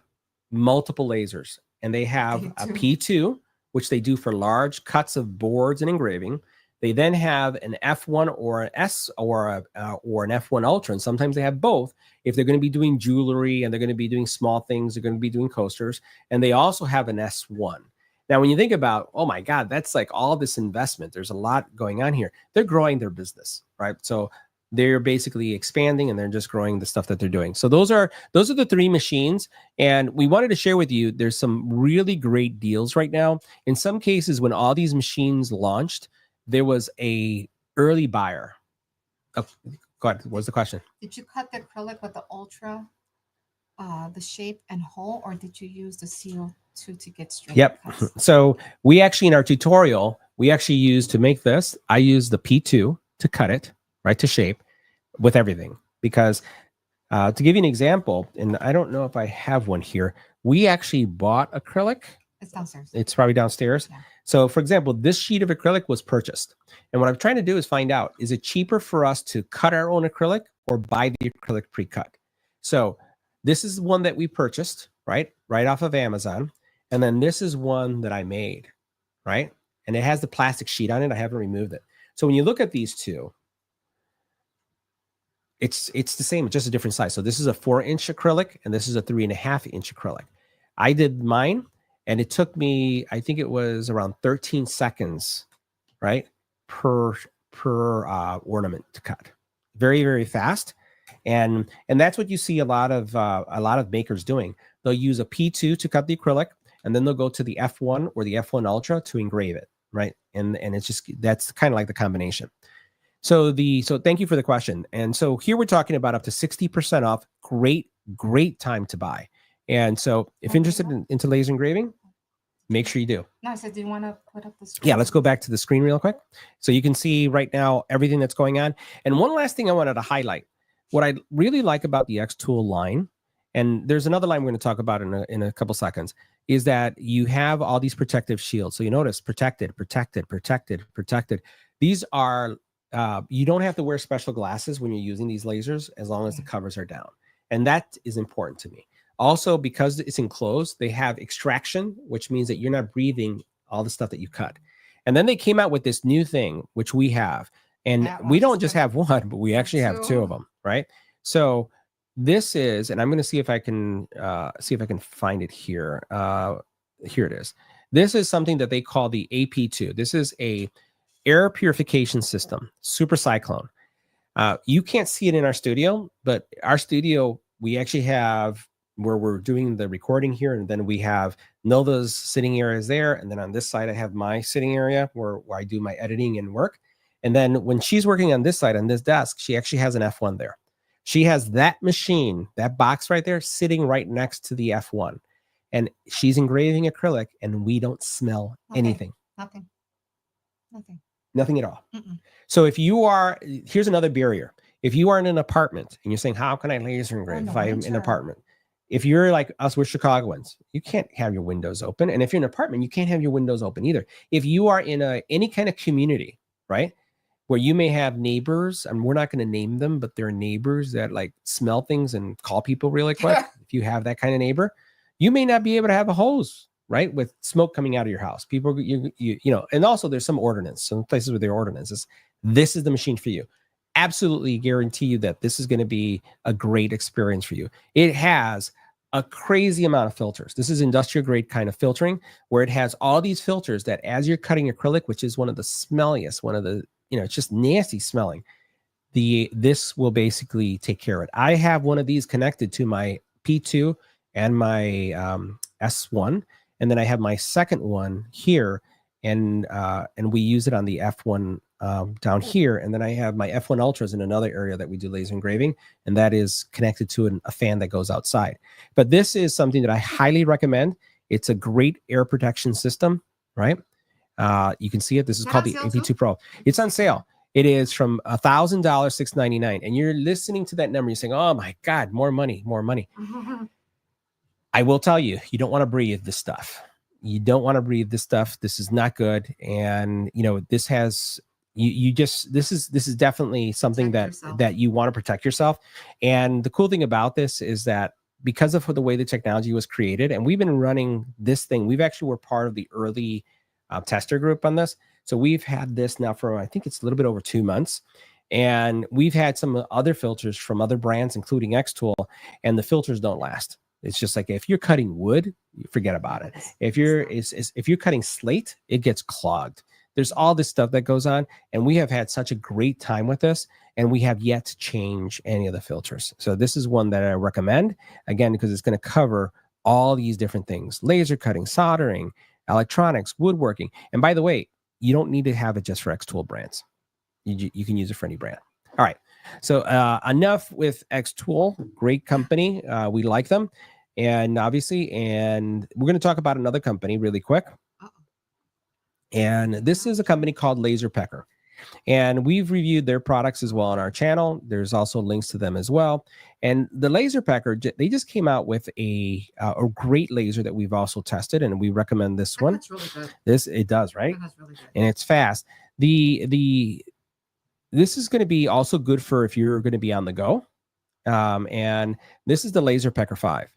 multiple lasers, and they have a P2, which they do for large cuts of boards and engraving. They then have an F1 or an S or an F1 Ultra, and sometimes they have both if they're going to be doing jewelry and they're going to be doing small things, they're going to be doing coasters, and they also have an S1. Now, when you think about, oh my God, that's like all this investment, there's a lot going on here. They're growing their business, right? So they're basically expanding and they're just growing the stuff that they're doing. So those are the three machines. And we wanted to share with you, there's some really great deals right now. In some cases, when all these machines launched, there was a early buyer. Oh, go ahead. What's the question? Did you cut the acrylic with the Ultra, the shape and hole, or did you use the CO2 to get straight cuts? So we actually, in our tutorial, we actually used to make this, I used the P2 to cut it, right, to shape with everything. Because to give you an example, and I don't know if I have one here, we actually bought acrylic. It's downstairs. It's probably downstairs. Yeah. So for example, this sheet of acrylic was purchased. And what I'm trying to do is find out, is it cheaper for us to cut our own acrylic or buy the acrylic pre-cut? So this is one that we purchased, right off of Amazon. And then this is one that I made, right? And it has the plastic sheet on it. I haven't removed it. So when you look at these two, it's the same, just a different size. So this is a 4-inch acrylic and this is a 3.5-inch acrylic. I did mine and it took me, I think it was around 13 seconds, right, per ornament to cut. Very, very fast. And that's what you see a lot of makers doing. They'll use a P2 to cut the acrylic, and then they'll go to the F1 or the F1 Ultra to engrave it, right? And it's just, that's kind of like the combination. So thank you for the question. And so here we're talking about up to 60% off. Great time to buy. And so if interested into laser engraving, make sure you do. No, I said, do you want to put up the screen? Yeah, let's go back to the screen real quick. So you can see right now everything that's going on. And one last thing I wanted to highlight, what I really like about the xTool line, and there's another line we're going to talk about in a couple seconds, is that you have all these protective shields. So you notice protected, protected, protected, protected. These are, you don't have to wear special glasses when you're using these lasers as long as the covers are down. And that is important to me. Also, because it's enclosed, they have extraction, which means that you're not breathing all the stuff that you cut. And then they came out with this new thing, which we have. And we don't just have one, but we actually have two of them, right? So this is, and I'm going to see if I can find it here. Here it is. This is something that they call the AP2. This is a air purification system, super cyclone. You can't see it in our studio, but our studio, we actually have where we're doing the recording here, and then we have Nilda's sitting areas there, and then on this side I have my sitting area where I do my editing and work. And then when she's working on this side on this desk, she actually has an F1 there. She has that machine, that box right there, sitting right next to the F1, and she's engraving acrylic, and we don't smell anything. Nothing at all. So if you are, here's another barrier. If you are in an apartment and you're saying, how can I laser engrave if I'm in an apartment? If you're like us, we're Chicagoans, you can't have your windows open. And if you're in an apartment, you can't have your windows open either. If you are in any kind of community, right, where you may have neighbors, and we're not going to name them, but there are neighbors that like smell things and call people really quick. If you have that kind of neighbor, you may not be able to have a hose, right, with smoke coming out of your house. People, you know, and also there's some ordinance, some places with their ordinances. This is the machine for you. Absolutely guarantee you that this is going to be a great experience for you. It has a crazy amount of filters. This is industrial grade kind of filtering, where it has all these filters that as you're cutting acrylic, which is one of the smelliest, one of the, you know, it's just nasty smelling. This will basically take care of it. I have one of these connected to my P2 and my S1, and then I have my second one here, and we use it on the F1 down here, and then I have my F1 Ultras in another area that we do laser engraving, and that is connected to a fan that goes outside. But this is something that I highly recommend. It's a great air protection system, right? You can see it. This is called the AP2 Pro. It's on sale. It is from $1,000, $699, and you're listening to that number. You're saying, "Oh my God, more money, more money." I will tell you, you don't want to breathe this stuff. You don't want to breathe this stuff. This is not good, and you know this has. This is definitely something that you want to protect yourself. And the cool thing about this is that because of the way the technology was created, and we've been running this thing, we've actually were part of the early tester group on this. So we've had this now for, I think it's a little bit over 2 months. And we've had some other filters from other brands, including xTool, and the filters don't last. It's just like if you're cutting wood, forget about it. If you're cutting slate, it gets clogged. There's all this stuff that goes on, and we have had such a great time with this, and we have yet to change any of the filters. So this is one that I recommend, again, because it's going to cover all these different things: laser cutting, soldering, electronics, woodworking. And by the way, you don't need to have it just for xTool brands. You can use it for any brand. All right. So enough with xTool. Great company. We like them. And obviously, and we're going to talk about another company really quick. And this is a company called Pecker. And we've reviewed their products as well on our channel. There's also links to them as well. And the Pecker, they just came out with a great laser that we've also tested, and we recommend this one. That's really good. It does, right? That's really good. And it's fast. This is going to be also good for if you're going to be on the go. And this is the Pecker 5.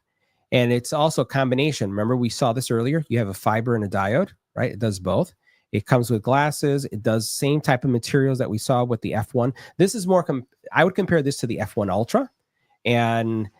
And it's also a combination. Remember, we saw this earlier. You have a fiber and a diode, right? It does both. It comes with glasses. It does same type of materials that we saw with the F1. This is more, I would compare this to the F1 Ultra, and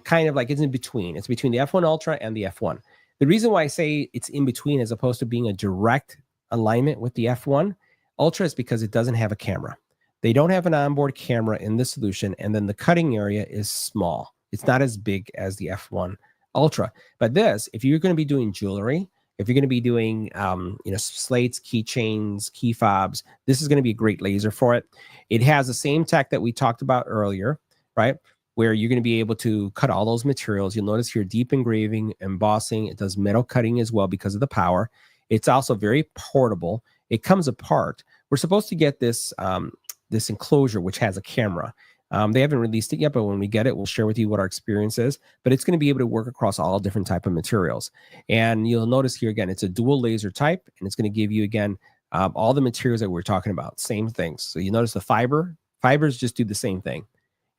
kind of like it's in between. It's between the F1 Ultra and the F1. The reason why I say it's in between as opposed to being a direct alignment with the F1 Ultra is because it doesn't have a camera. They don't have an onboard camera in the solution, and then the cutting area is small. It's not as big as the F1 Ultra. But this, if you're going to be doing jewelry, if you're going to be doing, slates, keychains, key fobs, this is going to be a great laser for it. It has the same tech that we talked about earlier, right? where you're going to be able to cut all those materials. You'll notice here deep engraving, embossing. It does metal cutting as well because of the power. It's also very portable. It comes apart. We're supposed to get this this enclosure, which has a camera. They haven't released it yet, but when we get it, we'll share with you what our experience is. But it's going to be able to work across all different type of materials. And you'll notice here again, it's a dual laser type, and it's going to give you again all the materials that we're talking about, same things. So you notice the fibers just do the same thing.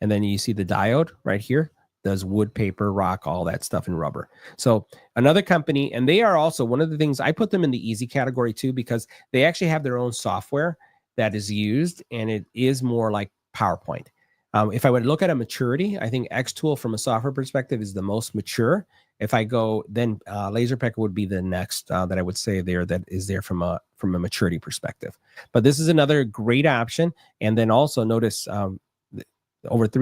And then you see the diode right here, does wood, paper, rock, all that stuff, and rubber. So another company, and they are also one of the things, I put them in the easy category too, because they actually have their own software that is used, and it is more like PowerPoint. If I would look at a maturity, I think xTool from a software perspective is the most mature. If I go, then LaserPecker would be the next that I would say there that is there from a maturity perspective. But this is another great option. And then also notice over it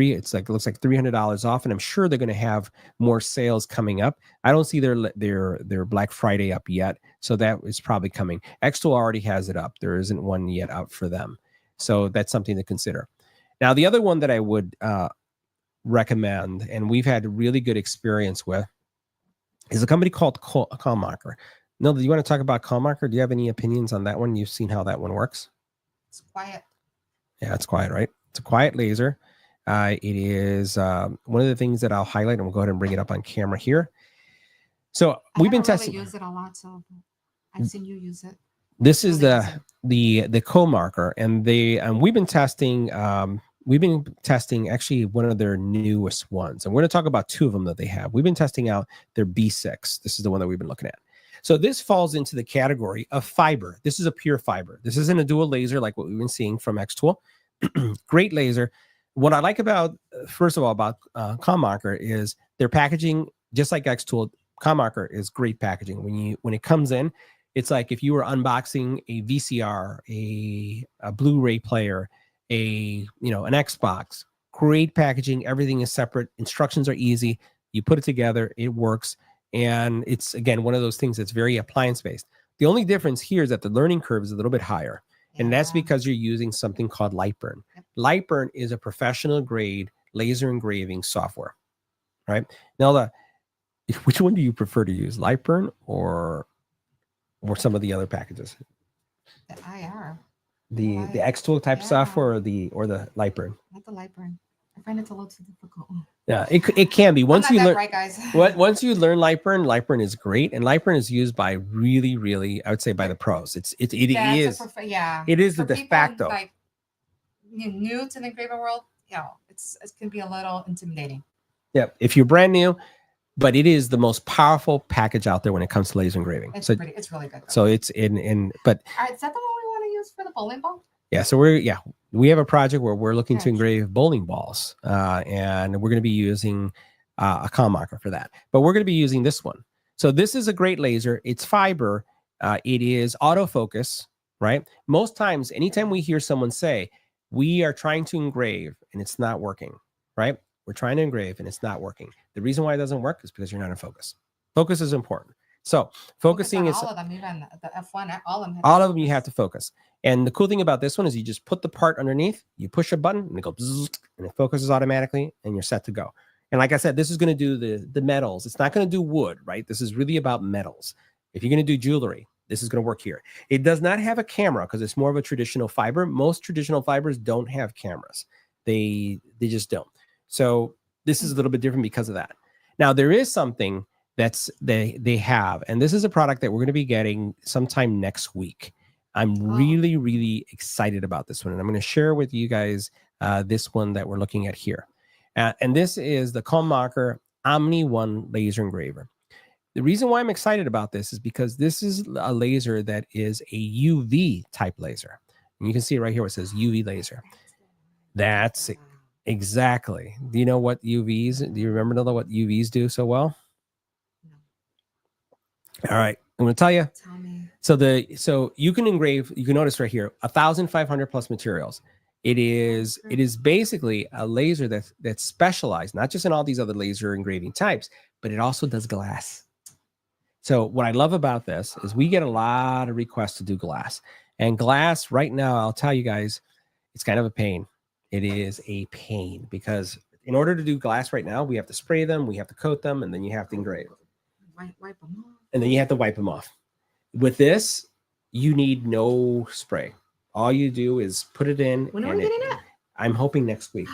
looks like $300 off, and I'm sure they're going to have more sales coming up. I don't see their Black Friday up yet, so that is probably coming. xTool already has it up. There isn't one yet out for them, so that's something to consider. Now, the other one that I would recommend, and we've had a really good experience with, is a company called comMarker. No, do you want to talk about comMarker? Do you have any opinions on that one? You've seen how that one works? It's quiet. Yeah, it's quiet, right? It's a quiet laser. It is one of the things that I'll highlight, and we'll go ahead and bring it up on camera here. So we've been testing. I use it a lot, so I've seen you use it. This is the comMarker, and we've been testing. We've been testing actually one of their newest ones, and we're going to talk about two of them that they have. We've been testing out their B6. This is the one that we've been looking at. So this falls into the category of fiber. This is a pure fiber. This isn't a dual laser like what we've been seeing from xTool. Great laser. What I like about, first of all, about comMarker is their packaging, just like xTool. comMarker is great packaging. When it comes in, it's like if you were unboxing a VCR, a Blu-ray player, an Xbox. Great packaging. Everything is separate. Instructions are easy. You put it together, it works, and it's again one of those things that's very appliance based. The only difference here is that the learning curve is a little bit higher, and that's because you're using something called Lightburn. Lightburn is a professional grade laser engraving software, right? Now, which one do you prefer to use, Lightburn or some of the other packages? The IR. The xTool type software or the Lightburn? Not the Lightburn. I find it a little too difficult. Yeah, it can be. Once you learn, right, guys. once you learn Lightburn is great, and Lightburn is used by really, I would say, by the pros. It is the de facto. Like new to the engraving world, it can be a little intimidating. Yeah, if you're brand new, but it is the most powerful package out there when it comes to laser engraving. It's really good. Though. So it's in. But all right, is that the one we want to use for the bowling ball? Yeah, so we have a project where we're looking to engrave bowling balls, and we're going to be using a comMarker for that. But we're going to be using this one. So this is a great laser. It's fiber. It is autofocus, right? Most times, anytime we hear someone say, we are trying to engrave and it's not working, right? We're trying to engrave and it's not working. The reason why it doesn't work is because you're not in focus. Focus is important. So focusing is all of them, even the F1, all of them. You have to focus. And the cool thing about this one is you just put the part underneath, you push a button, and it goes, and it focuses automatically, and you're set to go. And like I said, this is going to do the metals. It's not going to do wood, right? This is really about metals. If you're going to do jewelry, this is going to work here. It does not have a camera because it's more of a traditional fiber. Most traditional fibers don't have cameras. They just don't. So this is a little bit different because of that. Now, there is something that's they have, and this is a product that we're going to be getting sometime next week. I'm really excited about this one, and I'm going to share with you guys this one that we're looking at here. And this is the comMarker Omni 1 laser engraver. The reason why I'm excited about this is because this is a laser that is a UV type laser. And you can see right here where it says UV laser. That's it. Exactly. Do you know what UVs, do you remember what UVs do so well? All right, I'm going to tell you. Tell me. So you can engrave. You can notice right here 1,500 plus materials. It is basically a laser that's specialized not just in all these other laser engraving types, but it also does glass. So what I love about this is we get a lot of requests to do glass, and glass right now, I'll tell you guys, it's kind of a pain. It is a pain because in order to do glass right now, we have to spray them, we have to coat them, and then you have to engrave. Wipe them off. And then you have to wipe them off. With this, you need no spray. All you do is put it in. When are we getting it? I'm hoping next week.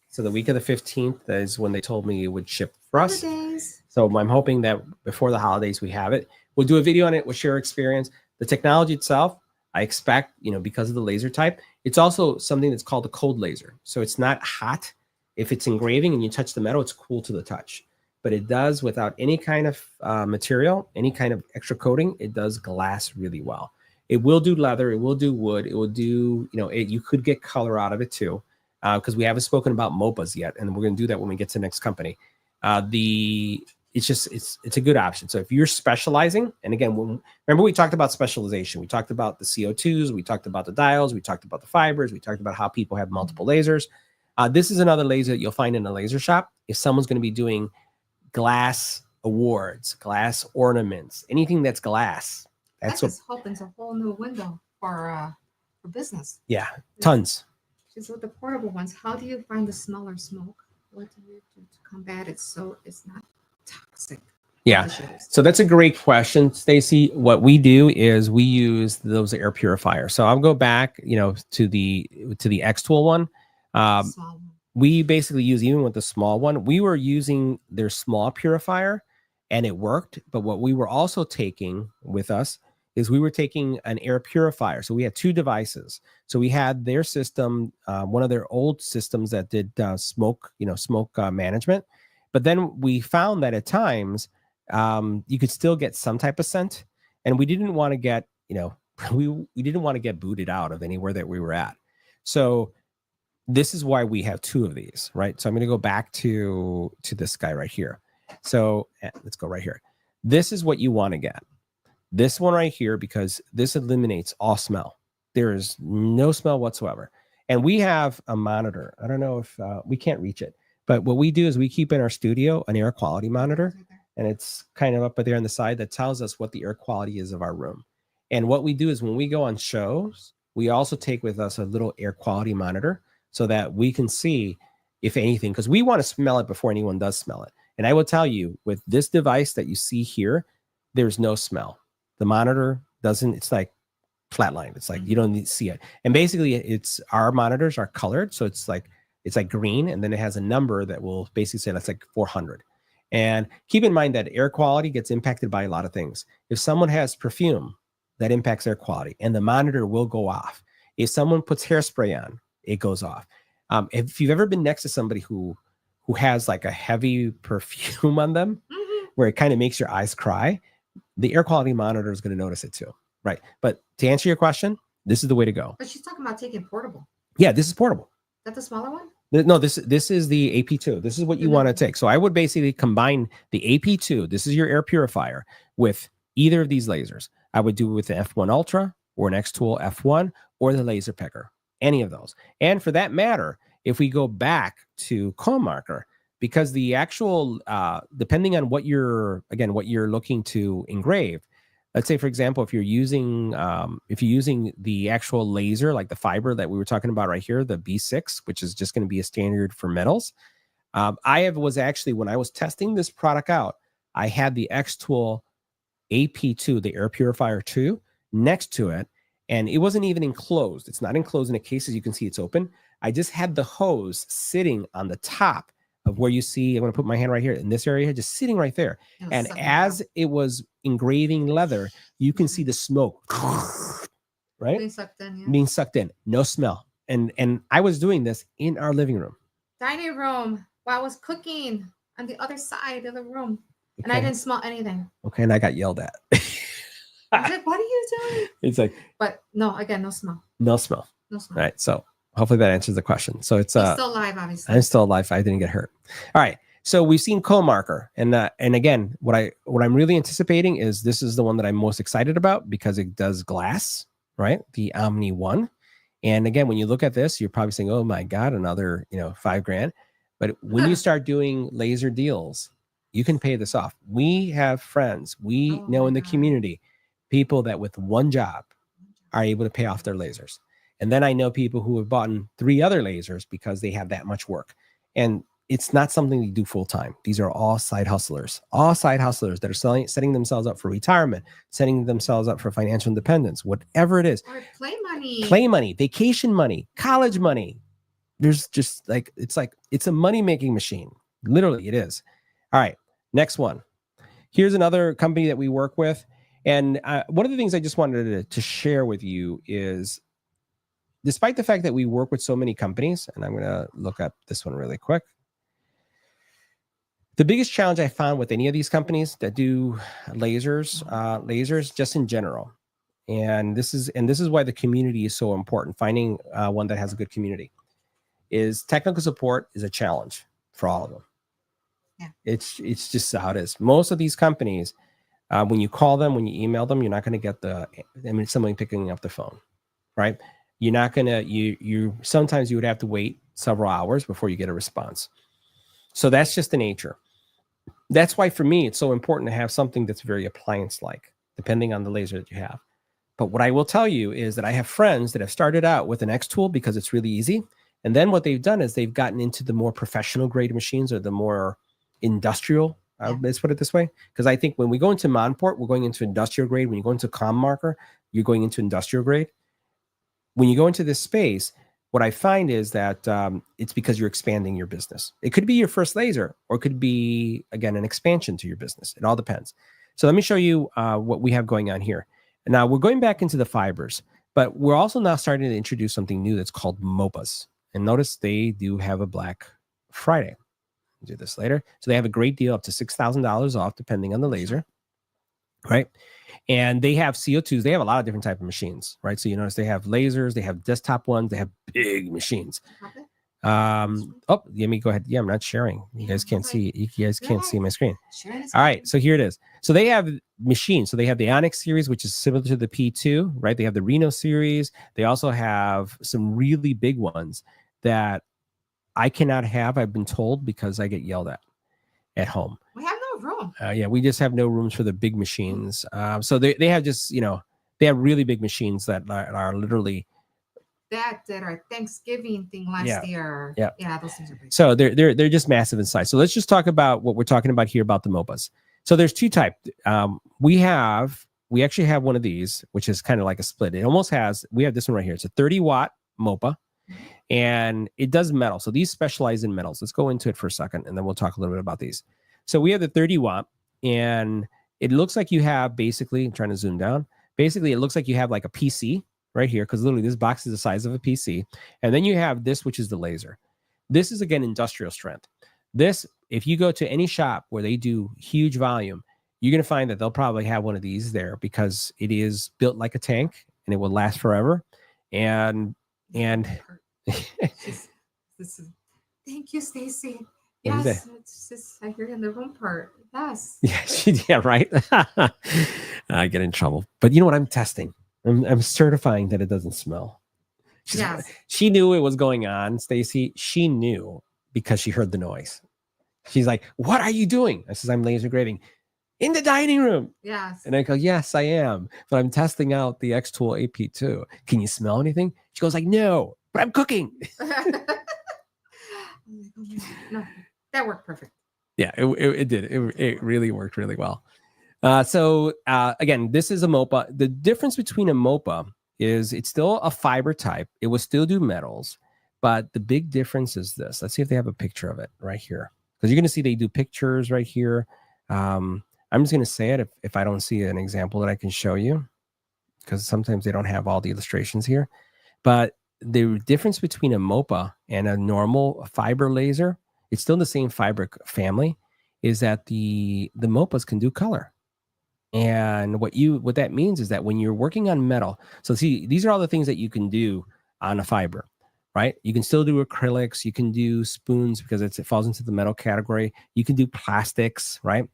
So the week of the 15th is when they told me it would ship for us. Holidays. So I'm hoping that before the holidays we have it. We'll do a video on it. We'll share experience. The technology itself, I expect, because of the laser type, it's also something that's called a cold laser. So it's not hot. If it's engraving and you touch the metal, it's cool to the touch. But it does, without any kind of material, any kind of extra coating, it does glass really well. It will do leather. It will do wood. It will do, you could get color out of it too, because we haven't spoken about MOPAs yet, and we're going to do that when we get to the next company. It's a good option. So if you're specializing, and again, remember we talked about specialization. We talked about the CO2s. We talked about the dials. We talked about the fibers. We talked about how people have multiple lasers. This is another laser that you'll find in a laser shop. If someone's going to be doing glass awards, glass ornaments, anything that's glass, that just opens a whole new window for business. Yeah, tons. Just with the portable ones, how do you find the smell or smoke? What do you do to combat it so it's not toxic? Yeah, so that's a great question, Stacy. What we do is we use those air purifiers. So I'll go back, to the xTool one. We basically use, even with the small one, we were using their small purifier and it worked. But what we were also taking with us is we were taking an air purifier. So we had two devices. So we had their system, one of their old systems that did smoke management. But then we found that at times you could still get some type of scent. And we didn't want to get, we didn't want to get booted out of anywhere that we were at. So this is why we have two of these, right? So I'm going to go back to this guy right here. So let's go right here. This is what you want to get. This one right here, because this eliminates all smell. There is no smell whatsoever. And we have a monitor. I don't know if we can't reach it, but what we do is we keep in our studio an air quality monitor, and it's kind of up there on the side that tells us what the air quality is of our room. And what we do is when we go on shows, we also take with us a little air quality monitor, so that we can see if anything, because we want to smell it before anyone does smell it. And I will tell you, with this device that you see here, there's no smell. The monitor doesn't, it's like flatline. It's like you don't need to see it. And basically our monitors are colored. So it's like green, and then it has a number that will basically say that's like 400. And keep in mind that air quality gets impacted by a lot of things. If someone has perfume, that impacts air quality, and the monitor will go off. If someone puts hairspray on, it goes off. If you've ever been next to somebody who has like a heavy perfume on them, where it kind of makes your eyes cry, the air quality monitor is going to notice it too, right? But to answer your question, this is the way to go. But she's talking about taking portable. Yeah, this is portable. Is that the smaller one? No, this is the AP2. This is what you want to take. So I would basically combine the AP2. This is your air purifier with either of these lasers. I would do it with the F1 Ultra or an xTool F1 or the laser Pecker. Any of those. And for that matter, if we go back to comMarker, because the actual, depending on what you're looking to engrave, let's say, for example, if you're using the actual laser, like the fiber that we were talking about right here, the B6, which is just going to be a standard for metals. Was actually, when I was testing this product out, I had the xTool AP2, the air purifier 2, next to it. And it wasn't even enclosed. It's not enclosed in a case, as you can see, it's open. I just had the hose sitting on the top of where you see, I'm going to put my hand right here in this area, just sitting right there. And as it was engraving leather, you can see the smoke, right? Being sucked in, yeah. Being sucked in, no smell. And I was doing this in our living room. Dining room, while I was cooking on the other side of the room. Okay. And I didn't smell anything. Okay, and I got yelled at. I was like, what are you doing? It's like, but no, again, no smell. No smell. No smell. All right. So hopefully that answers the question. So it's You're still alive, obviously. I'm still alive. I didn't get hurt. All right. So we've seen comMarker, and again, what I'm really anticipating is this is the one that I'm most excited about because it does glass, right? The Omni One. And again, when you look at this, you're probably saying, "Oh my God, another $5,000." But when you start doing laser deals, you can pay this off. We have friends we know in the community, people that with one job are able to pay off their lasers. And then I know people who have bought 3 other lasers because they have that much work. And it's not something you do full time. These are all side hustlers that are setting themselves up for retirement, setting themselves up for financial independence, whatever it is. Or play money, vacation money, college money. There's just like, it's a money-making machine. Literally, it is. All right, next one. Here's another company that we work with. And one of the things I just wanted to share with you is, despite the fact that we work with so many companies, and I'm going to look up this one really quick. The biggest challenge I found with any of these companies that do lasers just in general, and this is why the community is so important, finding one that has a good community, is technical support is a challenge for all of them. Yeah. It's just how it is. Most of these companies, when you call them, when you email them, you're not going to get somebody picking up the phone, right? You're not going to, sometimes you would have to wait several hours before you get a response. So that's just the nature. That's why for me, it's so important to have something that's very appliance-like, depending on the laser that you have. But what I will tell you is that I have friends that have started out with an xTool because it's really easy. And then what they've done is they've gotten into the more professional grade machines, or the more industrial, let's put it this way. Because I think when we go into MonPort, we're going into industrial grade. When you go into comMarker, you're going into industrial grade. When you go into this space, what I find is that it's because you're expanding your business. It could be your first laser, or it could be, again, an expansion to your business. It all depends. So let me show you what we have going on here. And now we're going back into the fibers, but we're also now starting to introduce something new that's called MOPAs. And notice they do have a Black Friday. I'll do this later. So they have a great deal, up to $6,000 off, depending on the laser, right? And they have CO2s. They have a lot of different type of machines, right? So you notice they have lasers, they have desktop ones, they have big machines. Oh, let me go ahead. Yeah, I'm not sharing. You guys can't see. You guys can't see my screen. All right, so here it is. So they have machines. So they have the Onyx series, which is similar to the P2, right? They have the Reno series. They also have some really big ones that I cannot have, I've been told, because I get yelled at home. We have no room. Yeah, we just have no rooms for the big machines. So they have just, they have really big machines that are literally that our Thanksgiving thing last year. Yeah, those things are big. So they're just massive in size. So let's just talk about what we're talking about here about the MOPAs. So there's two types. We actually have one of these, which is kind of like a split. We have this one right here. It's a 30-watt MOPA, and it does metal. So these specialize in metals. Let's go into it for a second, and then we'll talk a little bit about these. So we have the 30-watt, and it looks like you have basically, I'm trying to zoom down. Basically, it looks like you have like a PC right here, because literally this box is the size of a PC. And then you have this, which is the laser. This is, again, industrial strength. This, if you go to any shop where they do huge volume, you're going to find that they'll probably have one of these there, because it is built like a tank and it will last forever. And this is, thank you, Stacy. Yes, it's just, I hear in the room part. Yes. Yeah, right. I get in trouble. But you know what? I'm testing. I'm certifying that it doesn't smell. She knew it was going on, Stacy. She knew because she heard the noise. She's like, "What are you doing?" I says, "I'm laser grading in the dining room." Yes. And I go, "Yes, I am. But I'm testing out the xTool AP2. Can you smell anything?" She goes like, "No, but I'm cooking." No, that worked perfect. Yeah, it did. It really worked really well. So again, this is a MOPA. The difference between a MOPA is it's still a fiber type. It will still do metals, but the big difference is this. Let's see if they have a picture of it right here, because you're going to see they do pictures right here. I'm just going to say it if I don't see an example that I can show you, because sometimes they don't have all the illustrations here. But the difference between a MOPA and a normal fiber laser, it's still the same fiber family, is that the MOPAs can do color. And what that means is that when you're working on metal, so see, these are all the things that you can do on a fiber, right? You can still do acrylics, you can do spoons because it falls into the metal category. You can do plastics, right?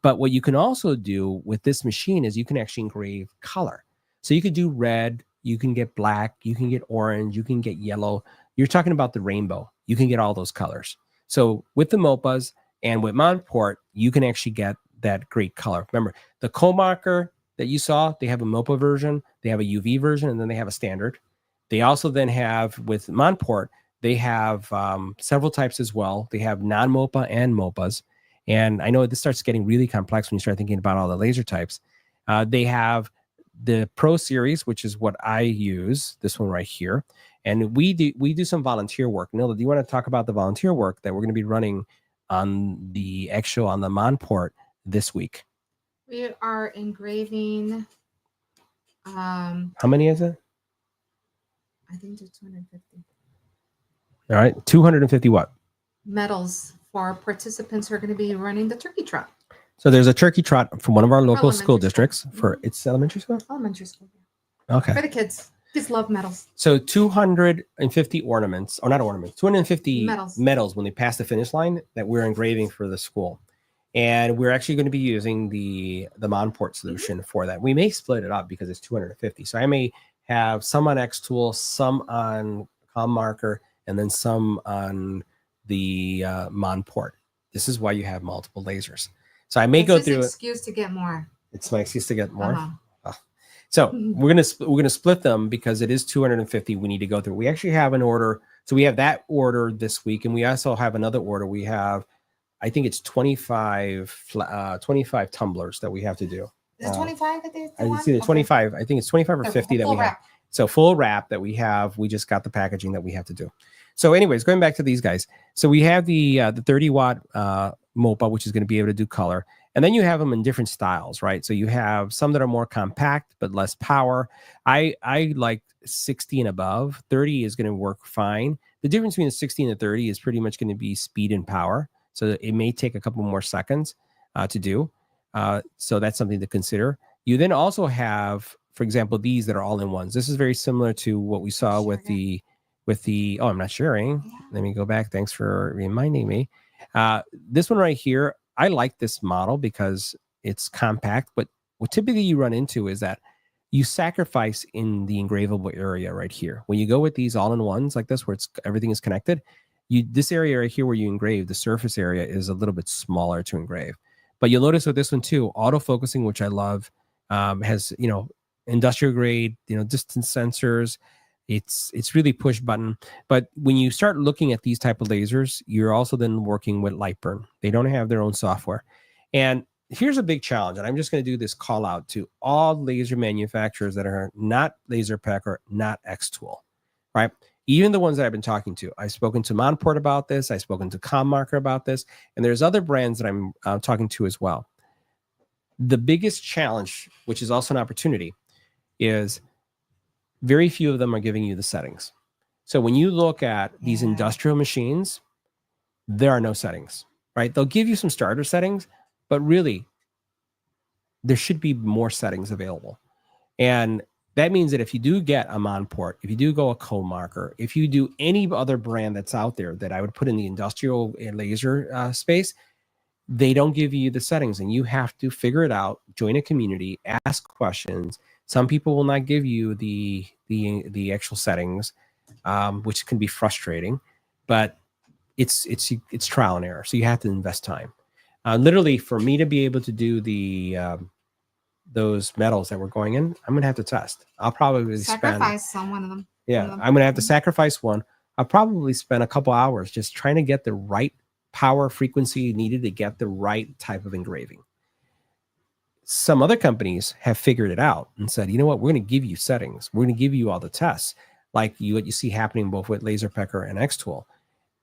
But what you can also do with this machine is you can actually engrave color. So you could do red, you can get black, you can get orange, you can get yellow. You're talking about the rainbow. You can get all those colors. So with the MOPAs and with MonPort, you can actually get that great color. Remember, the comMarker that you saw, they have a MOPA version, they have a UV version, and then they have a standard. They also then have, with MonPort, They have several types as well. They have non-MOPA and MOPAs. And I know this starts getting really complex when you start thinking about all the laser types. They have the Pro Series, which is what I use, this one right here. And we do some volunteer work. Nilda, do you want to talk about the volunteer work that we're going to be running on the XShow on the MonPort this week? We are engraving. How many is it? I think it's 250. All right, 250 what? Medals for participants who are going to be running the turkey trot. So there's a turkey trot from one of our local school Elementary districts school. for it's elementary school. Elementary school. Okay. For the kids. Kids love medals. So 250 ornaments, or not ornaments, 250 Medals. medals when they pass the finish line that we're engraving for the school. And we're actually going to be using the MonPort solution for that. We may split it up because it's 250. So I may have some on xTool, some on comMarker, and then some on the MonPort. This is why you have multiple lasers. So I may go through it. It's an excuse to get more. It's my excuse to get more. Uh-huh. So we're gonna split them because it is 250. We need to go through. We actually have an order. So we have that order this week, and we also have another order. We have, I think it's 25 tumblers that we have to do. Is it 25 that they It's either 25. I think it's 25 or 50 that we have. So full wrap that we have. We just got the packaging that we have to do. So anyways, going back to these guys. So we have the 30 watt MOPA, which is going to be able to do color. And then you have them in different styles, right? So you have some that are more compact, but less power. I like 60 and above. 30 is going to work fine. The difference between the 60 and the 30 is pretty much going to be speed and power. So it may take a couple more seconds to do. So that's something to consider. You then also have, for example, these that are all-in-ones. This is very similar to what we saw with the, oh, I'm not sharing. Yeah. Let me go back. Thanks for reminding me. This one right here, I like this model because it's compact, but what typically you run into is that you sacrifice in the engravable area right here. When you go with these all-in-ones like this, where everything is connected, this area right here where you engrave, the surface area is a little bit smaller to engrave. But you'll notice with this one too, autofocusing, which I love, has, industrial grade, distance sensors. It's really push button. But when you start looking at these type of lasers, you're also then working with Lightburn. They don't have their own software. And here's a big challenge. And I'm just going to do this call out to all laser manufacturers that are not Laser Pecker, not xTool, right? Even the ones that I've been talking to. I've spoken to MonPort about this. I've spoken to comMarker about this. And there's other brands that I'm talking to as well. The biggest challenge, which is also an opportunity, is very few of them are giving you the settings. So when you look at these industrial machines, there are no settings, right? They'll give you some starter settings, but really, there should be more settings available. And that means that if you do get a MonPort, if you do go a comMarker, if you do any other brand that's out there that I would put in the industrial laser space, they don't give you the settings, and you have to figure it out, join a community, ask questions. Some people will not give you the actual settings, which can be frustrating, but it's trial and error. So you have to invest time. Literally, for me to be able to do those metals that we're going in, I'm gonna have to test. I'll probably sacrifice one of them. Yeah, I'm gonna have to sacrifice one. I'll probably spend a couple hours just trying to get the right power frequency needed to get the right type of engraving. Some other companies have figured it out and said, you know what, we're going to give you settings. We're going to give you all the tests, like what you see happening both with Laser Pecker and xTool.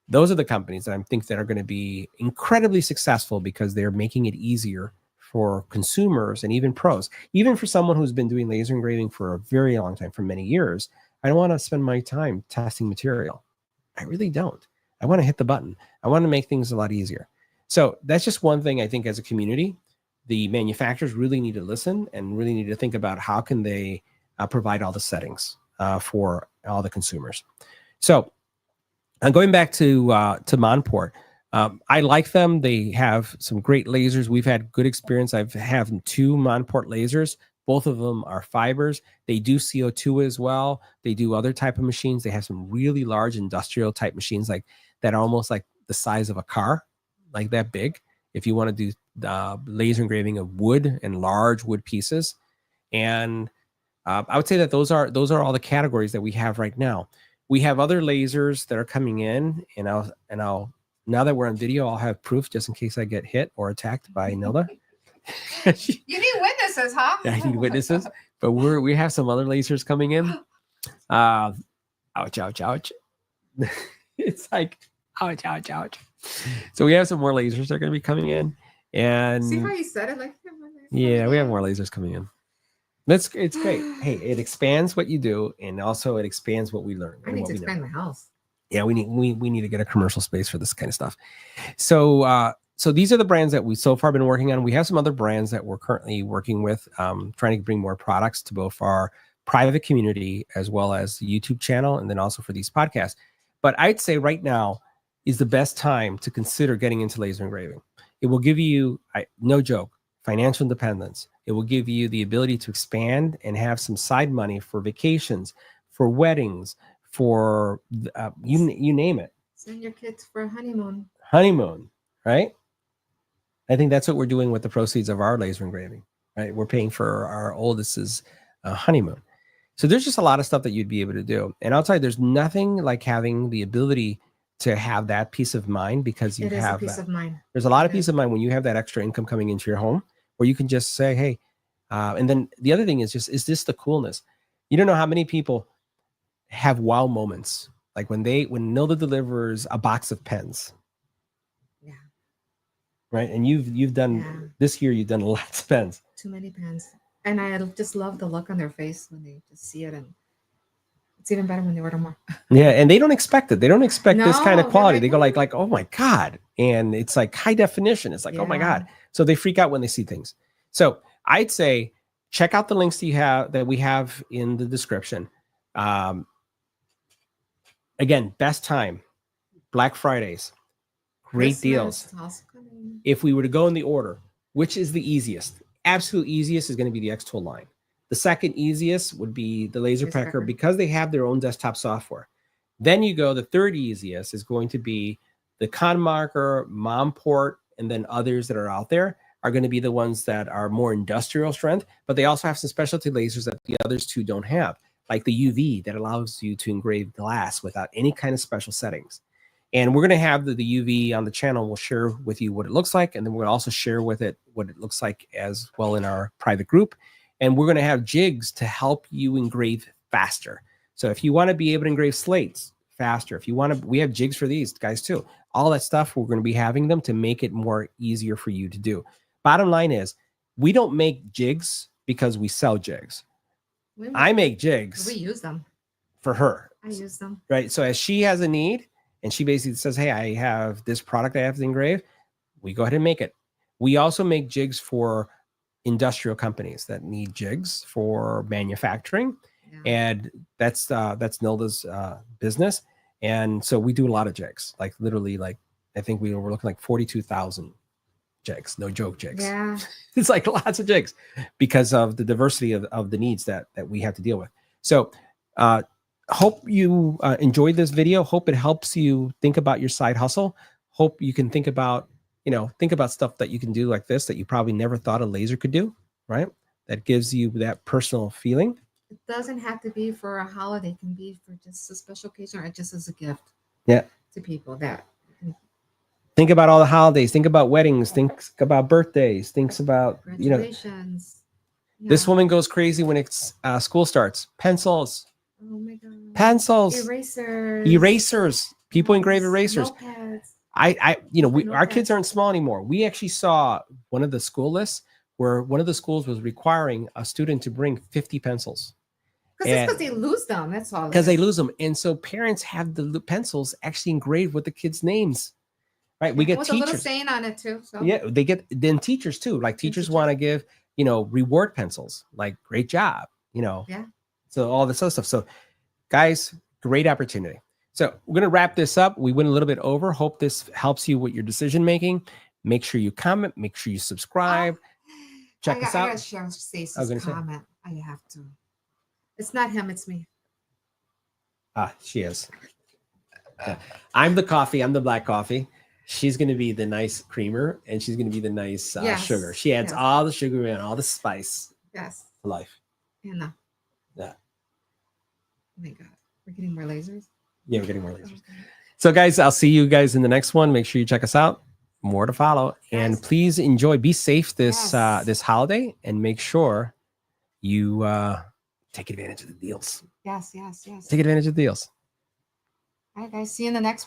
Those are the companies that I think that are going to be incredibly successful because they're making it easier for consumers and even pros. Even for someone who's been doing laser engraving for a very long time, for many years, I don't want to spend my time testing material. I really don't. I want to hit the button. I want to make things a lot easier. So that's just one thing I think as a community, the manufacturers really need to listen and really need to think about how can they provide all the settings for all the consumers. So going back to MonPort, I like them. They have some great lasers. We've had good experience. I've have 2 MonPort lasers. Both of them are fibers. They do CO2 as well. They do other type of machines. They have some really large industrial type machines like that are almost like the size of a car, like that big. If you want to do laser engraving of wood and large wood pieces. And I would say that those are all the categories that we have right now. We have other lasers that are coming in, and I'll now that we're on video, I'll have proof just in case I get hit or attacked by Nilda. You need witnesses, huh? I need witnesses, but we have some other lasers coming in. Ouch, ouch, ouch. It's like ouch, ouch, ouch. So we have some more lasers that are going to be coming in, and see how you said it like yeah, we have more lasers coming in. It's great. Hey, it expands what you do, and also it expands what we learn. I need to expand my house. Yeah, we need to get a commercial space for this kind of stuff. So so these are the brands that we so far been working on. We have some other brands that we're currently working with, trying to bring more products to both our private community as well as the YouTube channel, and then also for these podcasts. But I'd say right now is the best time to consider getting into laser engraving. It will give you, no joke, financial independence. It will give you the ability to expand and have some side money for vacations, for weddings, for you name it. Send your kids for a honeymoon. Honeymoon, right? I think that's what we're doing with the proceeds of our laser engraving, right? We're paying for our oldest's honeymoon. So there's just a lot of stuff that you'd be able to do. And I'll tell you, there's nothing like having the ability to have that peace of mind, because you have peace of mind. There's a lot of peace of mind when you have that extra income coming into your home, where you can just say, hey, and then the other thing is just, is this the coolness? You don't know how many people have wow moments. Like when Nilda delivers a box of pens. Yeah. Right. And you've done this year, you've done lots of pens. Too many pens. And I just love the look on their face when they just see it, and it's even better when they order more. Yeah, and they don't expect it. They don't expect this kind of quality. Like, they go like, oh my God. And it's like high definition. It's like, oh my God. So they freak out when they see things. So I'd say check out the links that we have in the description. Again, best time, Black Fridays, great deals. If we were to go in the order, which is the easiest? Absolute easiest is going to be the xTool line. The second easiest would be the Laser Pecker, because they have their own desktop software. Then you go, the third easiest is going to be the comMarker, MonPort, and then others that are out there are going to be the ones that are more industrial strength, but they also have some specialty lasers that the others two don't have, like the UV that allows you to engrave glass without any kind of special settings. And we're going to have the UV on the channel. We'll share with you what it looks like, and then we'll also share with it what it looks like as well in our private group. And we're going to have jigs to help you engrave faster. So if you want to be able to engrave slates faster, if you want to, we have jigs for these guys too. All that stuff, we're going to be having them to make it more easier for you to do. Bottom line is, we don't make jigs because we sell jigs. I make jigs. We use them for her. I use them. Right. So as she has a need and she basically says, hey, I have this product I have to engrave, we go ahead and make it. We also make jigs for industrial companies that need jigs for manufacturing. Yeah. And that's Nilda's business. And so we do a lot of jigs, like literally, like I think we were looking like 42,000 jigs, no joke jigs. Yeah. It's like lots of jigs because of the diversity of the needs that we have to deal with. So hope you enjoyed this video. Hope it helps you think about your side hustle. Hope you can think about, stuff that you can do like this that you probably never thought a laser could do, right? That gives you that personal feeling. It doesn't have to be for a holiday. It can be for just a special occasion or just as a gift. Yeah. To people that. Think about all the holidays. Think about weddings. Think about birthdays. Think about, graduations. This woman goes crazy when it's school starts. Pencils. Oh my God. Pencils. Erasers. People engrave erasers. Notepads. Our kids aren't small anymore. We actually saw one of the school lists where one of the schools was requiring a student to bring 50 pencils. Because they lose them. That's all. Because they lose them. And so parents have the pencils actually engraved with the kids' names. Right. We get teachers. A little saying on it too. So. Yeah, they get then teachers too. Like teachers want to give, reward pencils, like great job, Yeah. So all this other stuff. So guys, great opportunity. So we're going to wrap this up. We went a little bit over. Hope this helps you with your decision making. Make sure you comment. Make sure you subscribe. Check us out. I got to say comment. I have to. It's not him. It's me. She is. I'm the coffee. I'm the black coffee. She's going to be the nice creamer, and she's going to be the nice sugar. She adds all the sugar and all the spice. Yes. To life. Yeah. Oh my God. We're getting more lasers. Yeah, we're getting more lasers. So guys, I'll see you guys in the next one. Make sure you check us out. More to follow. And please enjoy. Be safe this this holiday, and make sure you take advantage of the deals. Yes, yes, yes. Take advantage of the deals. All right, guys. See you in the next one.